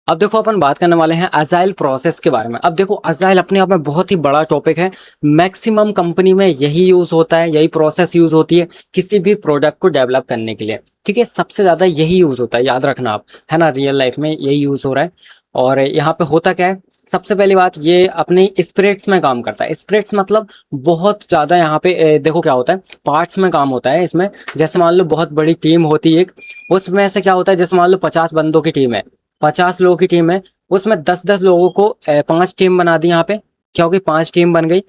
अब देखो अपन बात करने वाले हैं अजाइल प्रोसेस के बारे में। अब देखो अजाइल अपने आप में बहुत ही बड़ा टॉपिक है, मैक्सिमम कंपनी में यही यूज होता है, यही प्रोसेस यूज होती है किसी भी प्रोडक्ट को डेवलप करने के लिए, ठीक है। सबसे ज्यादा यही यूज होता है, याद रखना आप, है ना, रियल लाइफ में यही यूज हो रहा है। और यहाँ पे होता क्या है, सबसे पहली बात ये अपनी स्प्रेड्स में काम करता है। स्प्रेड्स मतलब बहुत ज्यादा यहाँ पे देखो क्या होता है, पार्ट्स में काम होता है इसमें। जैसे मान लो बहुत बड़ी टीम होती है एक, उसमें से क्या होता है, जैसे मान लो 50 बंदों की टीम है, 50 लोगों की टीम है, उसमें 10-10 लोगों को 5 टीम बना दी यहाँ पे, क्या होगी, 5 टीम बन गई।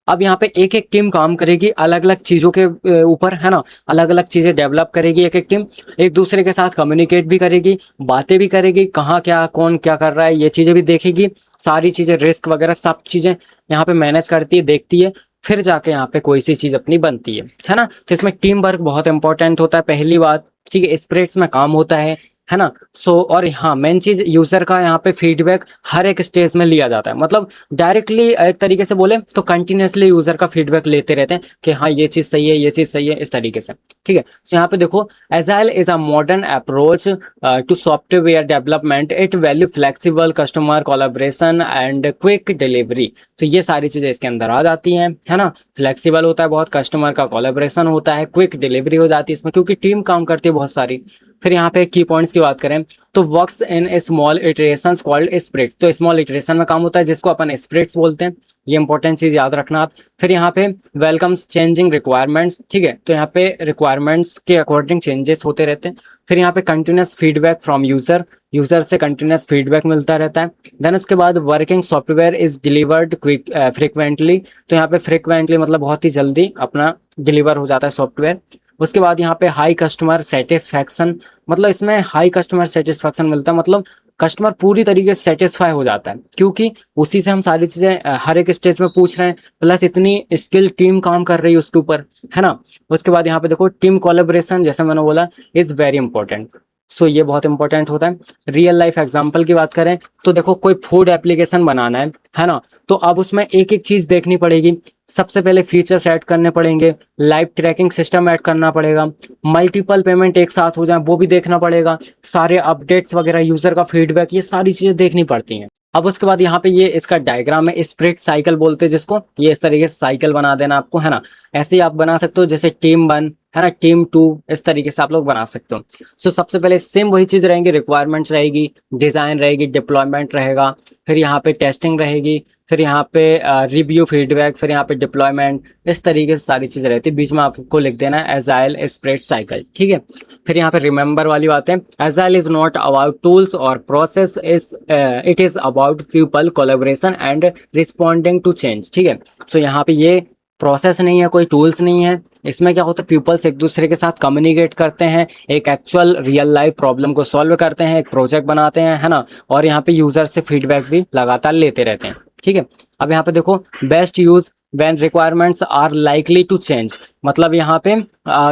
अब यहाँ पे एक एक टीम काम करेगी अलग अलग चीजों के ऊपर, है ना, अलग अलग चीजें डेवलप करेगी एक एक टीम, एक दूसरे के साथ कम्युनिकेट भी करेगी, बातें भी करेगी, कहाँ क्या कौन क्या कर रहा है ये चीजें भी देखेगी, सारी चीजें रिस्क वगैरह सब चीजें यहाँ पे मैनेज करती है, देखती है, फिर जाके यहाँ पे कोई सी चीज अपनी बनती है ना। तो इसमें टीम वर्क बहुत इंपॉर्टेंट होता है, पहली बात, ठीक है, स्प्रेड्स में काम होता है ना। सो और हाँ मेन चीज यूजर का यहाँ पे फीडबैक हर एक स्टेज में लिया जाता है, मतलब डायरेक्टली एक तरीके से बोले तो कंटिन्यूसली यूजर का फीडबैक लेते रहते हैं कि हाँ ये चीज सही है, ये चीज सही है, इस तरीके से, ठीक है। सो यहाँ पे देखो agile is a modern approach to software development, it value flexible customer collaboration and quick delivery. तो ये सारी चीजें इसके अंदर आ जाती हैं, है ना। फ्लेक्सिबल होता है बहुत, कस्टमर का कोलैबोरेशन होता है, क्विक डिलीवरी हो जाती है इसमें क्योंकि टीम काम करती है बहुत सारी। फिर यहाँ पे की पॉइंट्स की बात करें तो works in small iterations called स्प्रिट्स, तो स्मॉल इटरेशन में काम होता है जिसको अपन स्प्रिट्स बोलते हैं, ये इंपॉर्टेंट चीज याद रखना आप। फिर यहाँ पे वेलकम्स चेंजिंग रिक्वायरमेंट्स, ठीक है, तो यहाँ पे रिक्वायरमेंट्स के अकॉर्डिंग चेंजेस होते रहते हैं। फिर यहाँ पे continuous feedback from user, user से कंटिन्यूस फीडबैक मिलता रहता है। देन उसके बाद working software is delivered quick frequently, तो यहाँ पे फ्रिक्वेंटली मतलब बहुत ही जल्दी अपना डिलीवर हो जाता है सॉफ्टवेयर। उसके बाद यहाँ पे हाई कस्टमर सेटिस्फैक्शन, मतलब इसमें हाई कस्टमर सेटिस्फैक्शन मिलता है, मतलब कस्टमर पूरी तरीके से सेटिस्फाई हो जाता है क्योंकि उसी से हम सारी चीजें हर एक स्टेज में पूछ रहे हैं, प्लस इतनी स्किल टीम काम कर रही है उसके ऊपर, है ना। उसके बाद यहाँ पे देखो टीम कोलैबोरेशन, जैसे मैंने बोला, इज वेरी इंपॉर्टेंट। सो ये बहुत इंपॉर्टेंट होता है। रियल लाइफ एग्जांपल की बात करें तो देखो कोई फूड एप्लीकेशन बनाना है ना, तो अब उसमें एक एक चीज देखनी पड़ेगी। सबसे पहले फीचर्स ऐड करने पड़ेंगे, लाइव ट्रैकिंग सिस्टम ऐड करना पड़ेगा, मल्टीपल पेमेंट एक साथ हो जाए वो भी देखना पड़ेगा, सारे अपडेट्स वगैरह, यूजर का फीडबैक, ये सारी चीजें देखनी पड़ती हैं, अब उसके बाद यहाँ पे ये इसका डायग्राम है, स्प्रिट साइकिल बोलते हैं जिसको, ये इस तरीके से साइकिल बना देना आपको, है ना। ऐसे ही आप बना सकते हो, जैसे टीम 1 है ना, टीम 2, इस तरीके से आप लोग बना सकते हो। सो सबसे पहले सेम वही चीज रहेंगी, रिक्वायरमेंट्स रहेगी, डिजाइन रहेगी, डिप्लॉयमेंट रहेगा, फिर यहाँ पे टेस्टिंग रहेगी, फिर यहाँ पे रिव्यू फीडबैक, फिर यहाँ पे डिप्लॉयमेंट, इस तरीके से सारी चीजें रहती है। बीच में आपको लिख देना है एजाइल स्प्रिट साइकिल, ठीक है। फिर यहाँ पे रिमेंबर वाली बातें, agile is not about tools और process, it is about people collaboration and responding to change, ठीक है। सो यहाँ पे ये प्रोसेस नहीं है, कोई टूल्स नहीं है, इसमें क्या होता है, पीपल्स एक दूसरे के साथ कम्युनिकेट करते हैं, एक एक्चुअल रियल लाइफ प्रॉब्लम को सॉल्व करते हैं, एक प्रोजेक्ट बनाते हैं, है ना। और यहाँ पे यूजर से फीडबैक भी लगातार लेते रहते हैं, ठीक है। अब यहाँ पे देखो, best use when requirements are likely to change, मतलब यहाँ पे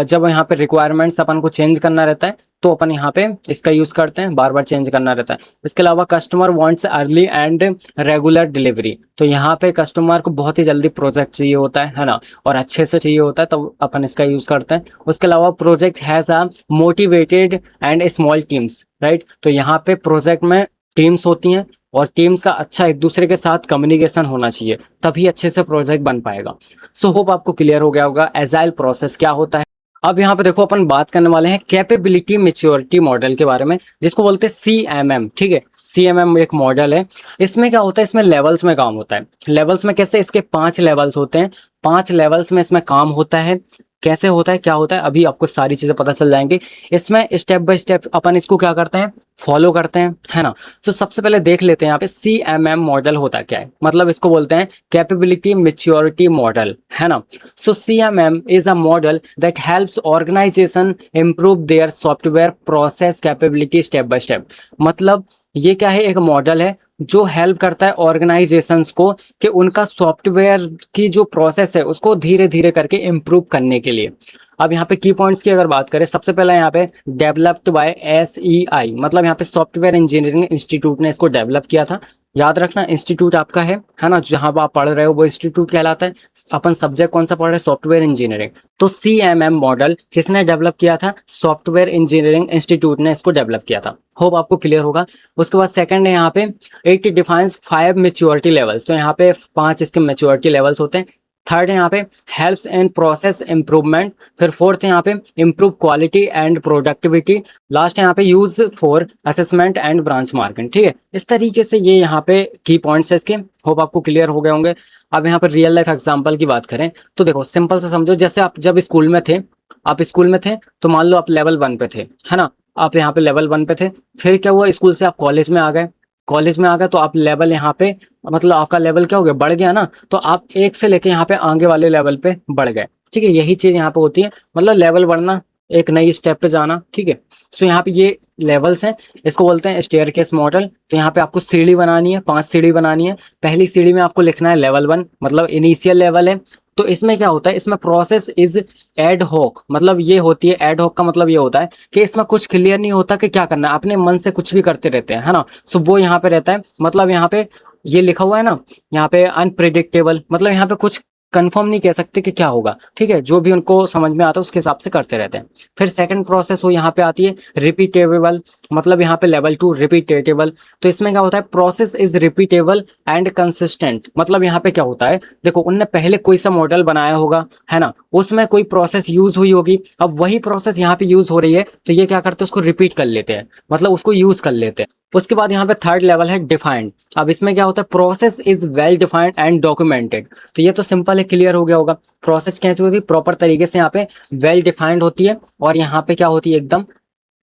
जब यहाँ पे रिक्वायरमेंट्स अपन को चेंज करना रहता है तो अपन यहाँ पे इसका यूज करते हैं, बार बार चेंज करना रहता है। इसके अलावा customer wants early and regular delivery, तो यहाँ पे कस्टमर को बहुत ही जल्दी प्रोजेक्ट चाहिए होता है ना, और अच्छे से चाहिए होता है, तो अपन इसका यूज करते हैं। उसके अलावा project has a motivated and small teams, right, तो यहाँ पे प्रोजेक्ट में टीम्स होती हैं और टीम्स का अच्छा एक दूसरे के साथ कम्युनिकेशन होना चाहिए, तभी अच्छे से प्रोजेक्ट बन पाएगा। सो होप आपको क्लियर हो गया होगा एजाइल प्रोसेस क्या होता है। अब यहाँ पे देखो, अपन बात करने वाले हैं कैपेबिलिटी मैच्योरिटी मॉडल के बारे में, जिसको बोलते हैं CMM, ठीक है। CMM एक मॉडल है। इसमें क्या होता है, इसमें लेवल्स में काम होता है। लेवल्स में कैसे, इसके 5 लेवल्स होते हैं, 5 लेवल्स में इसमें काम होता है। कैसे होता है, क्या होता है, अभी आपको सारी चीजें पता चल जाएंगी। इसमें स्टेप बाय स्टेप अपन इसको क्या करते हैं, फॉलो करते हैं, है ना। तो सबसे पहले देख लेते हैं यहाँ पे CMM मॉडल होता क्या है, मतलब इसको बोलते हैं कैपेबिलिटी मैच्योरिटी मॉडल, है ना। So CMM is a model that helps organization improve their software process capability step by step, मतलब ये क्या है, एक मॉडल है जो हेल्प करता है ऑर्गेनाइजेशंस को कि उनका सॉफ्टवेयर की जो प्रोसेस है उसको धीरे धीरे करके इम्प्रूव करने के लिए। अब यहाँ पे की पॉइंट्स की अगर बात करें, सबसे पहला यहाँ पे डेवलप्ड बाय SEI, मतलब यहाँ पे सॉफ्टवेयर इंजीनियरिंग इंस्टीट्यूट ने इसको डेवलप किया था। याद रखना, इंस्टीट्यूट आपका है ना, जहाँ आप पढ़ रहे हो वो इंस्टीट्यूट कहलाता है। अपन सब्जेक्ट कौन सा पढ़ रहे हैं, सॉफ्टवेयर इंजीनियरिंग। तो CMM मॉडल किसने डेवलप किया था, सॉफ्टवेयर इंजीनियरिंग इंस्टीट्यूट ने इसको डेवलप किया था। होप आपको क्लियर होगा। उसके बाद सेकंड है यहाँ पे, इट डिफाइंस 5 मैच्योरिटी लेवल्स, तो यहाँ पे 5 इसके मैच्योरिटी लेवल्स होते हैं। थर्ड है यहाँ पे हेल्प्स इन प्रोसेस इंप्रूवमेंट, फिर फोर्थ है यहाँ पे improve quality and productivity, last है यहाँ पे use for assessment and branch marketing, ठीक है। इस तरीके से ये यहाँ पे की पॉइंट्स है इसके, होप आपको क्लियर हो गए होंगे। अब यहाँ पे रियल लाइफ एग्जांपल की बात करें तो देखो, सिंपल से समझो, जैसे आप जब स्कूल में थे, आप स्कूल में थे तो मान लो आप लेवल 1 पे थे, है ना, आप यहाँ पे लेवल 1 पे थे। फिर क्या हुआ, स्कूल से आप कॉलेज में आ गए, कॉलेज में आ गए तो आप लेवल यहाँ पे, मतलब आपका लेवल क्या हो गया, बढ़ गया ना, तो आप 1 से लेके यहाँ पे आगे वाले लेवल पे बढ़ गए, ठीक है। यही चीज यहाँ पे होती है, मतलब लेवल बढ़ना, एक नई स्टेप पे जाना, ठीक है। सो यहाँ पे ये लेवल्स हैं, इसको बोलते हैं स्टेयरकेस मॉडल। तो यहाँ पे आपको सीढ़ी बनानी है, 5 सीढ़ी बनानी है। पहली सीढ़ी में आपको लिखना है लेवल 1, मतलब इनिशियल लेवल है। तो इसमें क्या होता है, इसमें प्रोसेस इज एड हॉक, मतलब ये होती है एड हॉक का मतलब ये होता है कि इसमें कुछ क्लियर नहीं होता कि क्या करना है, अपने मन से कुछ भी करते रहते हैं, है ना। सो वो यहाँ पे रहता है, मतलब यहाँ पे ये लिखा हुआ है ना, यहाँ पे अनप्रिडिक्टेबल, मतलब यहाँ पे कुछ कंफर्म नहीं कह सकते कि क्या होगा, ठीक है। जो भी उनको समझ में आता है उसके हिसाब से करते रहते हैं। फिर सेकंड प्रोसेस वो यहाँ पे आती है रिपीटेबल, मतलब यहाँ पे लेवल 2 रिपीटेबल। तो इसमें क्या होता है, process is repeatable and consistent, मतलब यहाँ पे क्या होता है, देखो उनने पहले कोई सा मॉडल बनाया होगा, है ना, उसमें कोई प्रोसेस यूज हुई होगी, अब वही प्रोसेस यहाँ पे यूज हो रही है, तो ये क्या करते हैं, उसको रिपीट कर लेते हैं, मतलब उसको यूज कर लेते हैं। उसके बाद यहाँ पे थर्ड लेवल है डिफाइंड। अब इसमें क्या होता है, process is well defined and documented. तो ये तो सिंपल है, क्लियर हो गया होगा। प्रोसेस कैसे होती है, प्रॉपर तरीके से यहाँ पे वेल डिफाइंड होती है, और यहाँ पे क्या होती है, एकदम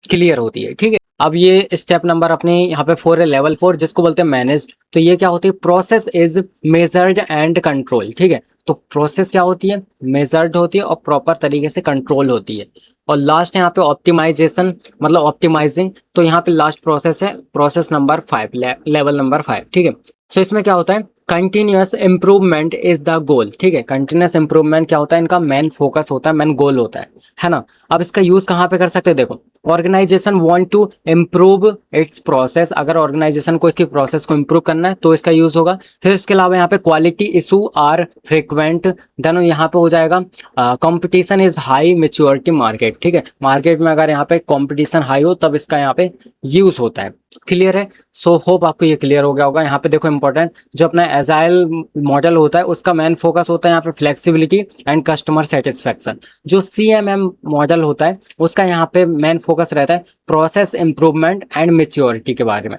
क्लियर होती है, ठीक है। अब ये स्टेप नंबर अपने यहाँ पे 4 है, लेवल 4, जिसको बोलते हैं मैनेज्ड। तो ये क्या होती है, process is measured and control, ठीक है। तो प्रोसेस क्या होती है, मेजर्ड होती है और प्रॉपर तरीके से कंट्रोल होती है। और लास्ट है यहाँ पे ऑप्टिमाइजेशन, मतलब ऑप्टिमाइजिंग। तो यहाँ पे लास्ट प्रोसेस है, प्रोसेस नंबर 5, लेवल नंबर 5, ठीक है। सो इसमें क्या होता है, continuous improvement is the goal, ठीक है। कंटिन्यूअस इंप्रूवमेंट क्या होता है, इनका मेन फोकस होता है, मेन गोल होता है ना। अब इसका यूज कहाँ पे कर सकते हैं, देखो organization want to improve its process, अगर ऑर्गेनाइजेशन को इसकी प्रोसेस को इम्प्रूव करना है तो इसका यूज होगा। फिर इसके अलावा यहाँ पे quality issue are frequent, then यहाँ पे हो जाएगा competition is high maturity market, ठीक है। मार्केट में अगर यहाँ पे कंपटीशन हाई हो तब इसका यहाँ पे यूज होता है। क्लियर है। सो होप आपको ये क्लियर हो गया होगा। यहाँ पे देखो इंपॉर्टेंट जो अपना एजाइल मॉडल होता है उसका मेन फोकस होता है यहाँ पे फ्लेक्सिबिलिटी एंड कस्टमर सेटिस्फेक्शन। जो CMM मॉडल होता है उसका यहाँ पे मेन फोकस रहता है प्रोसेस इंप्रूवमेंट एंड मेच्योरिटी के बारे में।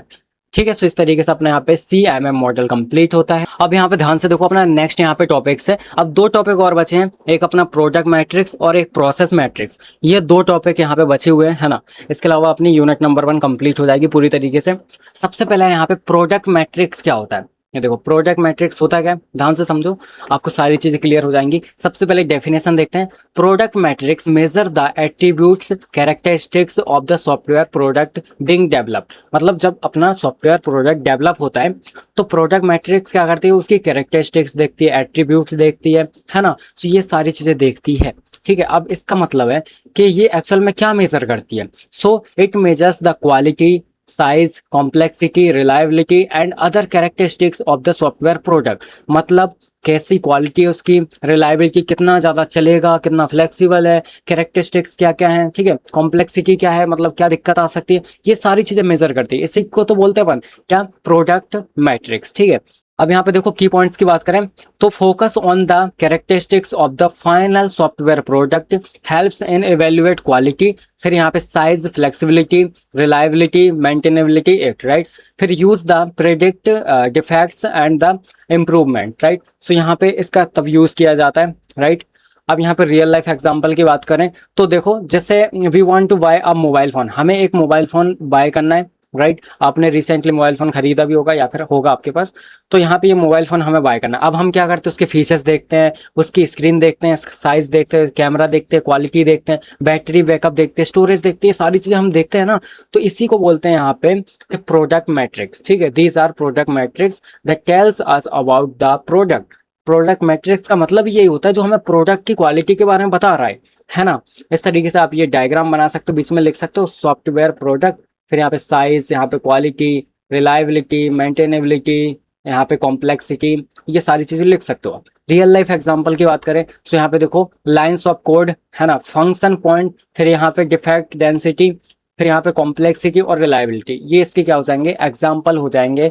ठीक है, सो इस तरीके से अपने यहाँ पे CMM मॉडल कंप्लीट होता है। अब यहाँ पे ध्यान से देखो, अपना नेक्स्ट यहाँ पे टॉपिक्स है। अब दो टॉपिक और बचे हैं, एक अपना प्रोडक्ट मैट्रिक्स और एक प्रोसेस मैट्रिक्स। ये दो टॉपिक यहाँ पे बचे हुए हैं, है ना। इसके अलावा अपनी यूनिट नंबर 1 कंप्लीट हो जाएगी पूरी तरीके से। सबसे पहले यहाँ पे प्रोडक्ट मैट्रिक्स क्या होता है, ये देखो प्रोडक्ट मैट्रिक्स होता क्या है, ध्यान से समझो, आपको सारी चीजें क्लियर हो जाएंगी। सबसे पहले डेफिनेशन देखते हैं। Product matrix measure the attributes characteristics of the software product being develop. मतलब जब अपना सॉफ्टवेयर प्रोडक्ट डेवलप होता है तो प्रोडक्ट मैट्रिक्स क्या करती है, उसकी कैरेक्टरिस्टिक्स देखती है, एट्रीब्यूट्स देखती है ना। तो ये सारी चीजें देखती है। ठीक है, अब इसका मतलब है कि ये एक्चुअल में क्या मेजर करती है। So it measures the quality, size, complexity, reliability and other characteristics of the software product. मतलब कैसी क्वालिटी है उसकी, रिलायबिलिटी कितना ज़्यादा चलेगा, कितना फ्लेक्सिबल है, कैरेक्टरिस्टिक्स क्या क्या है, ठीक है, कॉम्प्लेक्सिटी क्या है, मतलब क्या दिक्कत आ सकती है, ये सारी चीज़ें मेजर करती है। इसी को तो बोलते हैं अपन क्या, प्रोडक्ट मैट्रिक्स। ठीक है, अब यहाँ पे देखो की पॉइंट्स की बात करें तो focus on the characteristics of the final software product helps in evaluate quality. फिर यहाँ पे size, flexibility, reliability, maintainability it, right. फिर use the predict defects and the improvement, right. So यहाँ पे इसका तब यूज किया जाता है, राइट। अब यहाँ पे रियल लाइफ एग्जांपल की बात करें तो देखो, जैसे we want to buy a mobile phone, हमें एक मोबाइल फोन बाय करना है, राइट। आपने रिसेंटली मोबाइल फोन खरीदा भी होगा या फिर होगा आपके पास। तो यहाँ पे ये मोबाइल फोन हमें बाय करना है। अब हम क्या करते हैं, उसके फीचर्स देखते हैं, उसकी स्क्रीन देखते हैं, साइज देखते हैं, कैमरा देखते हैं, क्वालिटी देखते हैं, बैटरी बैकअप देखते हैं, स्टोरेज देखते हैं, सारी चीजें हम देखते हैं ना। तो इसी को बोलते हैं यहाँ पे प्रोडक्ट मैट्रिक्स। ठीक है, these are product metrics that tells us about the product. Product metrics का मतलब यही होता है जो हमें प्रोडक्ट की क्वालिटी के बारे में बता रहा है ना। इस तरीके से आप ये डायग्राम बना सकते हो, बीच में लिख सकते हो सॉफ्टवेयर प्रोडक्ट, फिर यहाँ पे साइज, यहाँ पे क्वालिटी, रिलायबिलिटी, मेंटेनेबिलिटी, यहाँ पे कॉम्प्लेक्सिटी, ये सारी चीजें लिख सकते हो। रियल लाइफ एग्जांपल की बात करें तो यहाँ पे देखो लाइंस ऑफ कोड, है ना, फंक्शन पॉइंट, फिर यहाँ पे डिफेक्ट डेंसिटी, फिर यहाँ पे कॉम्प्लेक्सिटी और रिलायबिलिटी, ये इसके क्या हो जाएंगे, एग्जाम्पल हो जाएंगे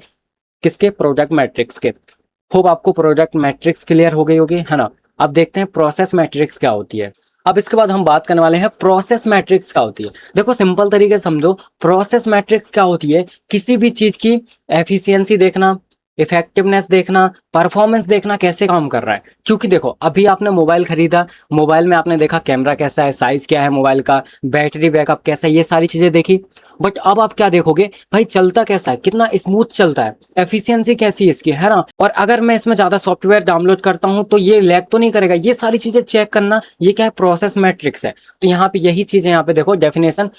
किसके, प्रोडक्ट मैट्रिक्स के। होप आपको प्रोडक्ट मैट्रिक्स क्लियर हो गई होगी, है ना। अब देखते हैं प्रोसेस मैट्रिक्स क्या होती है। अब इसके बाद हम बात करने वाले हैं प्रोसेस मैट्रिक्स क्या होती है। देखो सिंपल तरीके से समझो, प्रोसेस मैट्रिक्स क्या होती है, किसी भी चीज की एफिशिएंसी देखना, इफेक्टिवनेस देखना, परफॉर्मेंस देखना, कैसे काम कर रहा है। क्योंकि देखो अभी आपने मोबाइल खरीदा, मोबाइल में आपने देखा कैमरा कैसा है, साइज क्या है मोबाइल का, बैटरी बैकअप कैसा है, ये सारी चीजें देखी। बट अब आप क्या देखोगे, भाई चलता कैसा है, कितना स्मूथ चलता है, एफिशिएंसी कैसी है इसकी, है ना। और अगर मैं इसमें ज्यादा सॉफ्टवेयर डाउनलोड करता हूं तो ये लैग तो नहीं करेगा, ये सारी चीजें चेक करना, ये क्या है, प्रोसेस मैट्रिक्स है। तो यहाँ पे यही चीजें यहाँ पे देखो डेफिनेशन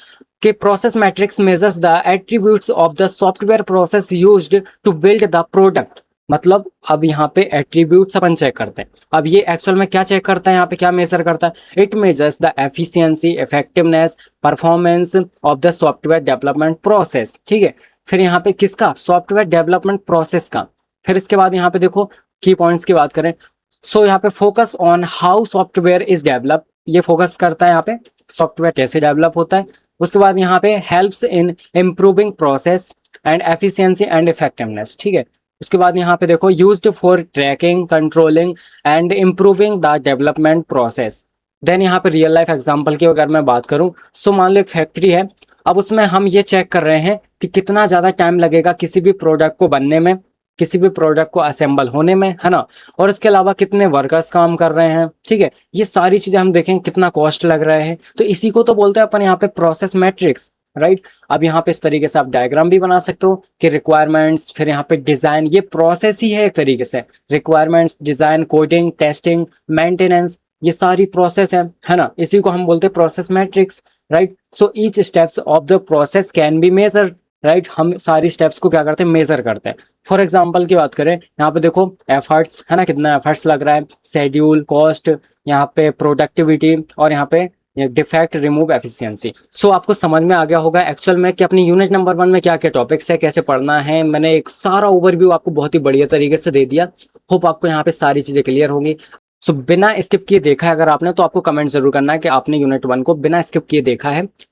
कि process metrics measures the attributes of the software process used to build the product. मतलब अब यहाँ पे एट्रीब्यूट्स अपन चेक करते हैं। अब ये एक्चुअल में क्या चेक करता है, यहाँ पे क्या मेजर करता है, it measures the efficiency, effectiveness, performance of the software development process. ठीक है, फिर यहाँ पे किसका, सॉफ्टवेयर डेवलपमेंट प्रोसेस का। फिर इसके बाद यहाँ पे देखो की पॉइंट्स की बात करें, सो यहाँ पे focus on how software is develop, ये फोकस करता है यहाँ पे सॉफ्टवेयर कैसे डेवलप होता है। उसके बाद यहाँ पे helps in improving process and efficiency and effectiveness. ठीक है, उसके बाद यहाँ पे देखो used for tracking, controlling and improving the development process. Then यहाँ पे रियल लाइफ एग्जांपल की अगर मैं बात करूँ, सो मान लो एक फैक्ट्री है, अब उसमें हम ये चेक कर रहे हैं कि कितना ज़्यादा टाइम लगेगा किसी भी प्रोडक्ट को बनने में, किसी भी प्रोडक्ट को असेंबल होने में, है ना। और इसके अलावा कितने वर्कर्स काम कर रहे हैं, ठीक है, ये सारी चीजें हम देखें, कितना कॉस्ट लग रहा है। तो इसी को तो बोलते हैं अपन यहाँ पे प्रोसेस मैट्रिक्स, राइट। अब यहाँ पे इस तरीके से आप डायग्राम भी बना सकते हो कि रिक्वायरमेंट्स, फिर यहाँ पे डिजाइन, ये प्रोसेस ही है एक तरीके से, requirements, design, coding, testing, maintenance, ये सारी प्रोसेस है ना। इसी को हम बोलते हैं process matrix, right. So each steps of the process can be measured, right. हम सारी स्टेप्स को क्या करते हैं, मेजर करते हैं। फॉर एग्जांपल की बात करें, यहाँ पे देखो एफर्ट्स, है ना, कितना एफर्ट्स लग रहा है, शेड्यूल, कॉस्ट, यहाँ पे प्रोडक्टिविटी, और यहाँ पे डिफेक्ट, रिमूव, एफिशिएंसी। सो आपको समझ में आ गया होगा एक्चुअल में कि अपनी यूनिट नंबर 1 में क्या क्या टॉपिक्स है, कैसे पढ़ना है। मैंने एक सारा ओवरव्यू आपको बहुत ही बढ़िया तरीके से दे दिया। होप आपको यहाँ पे सारी चीजें क्लियर होंगी। सो बिना स्किप किए देखा है अगर आपने, तो आपको कमेंट जरूर करना है कि आपने यूनिट 1 को बिना स्किप किए देखा है।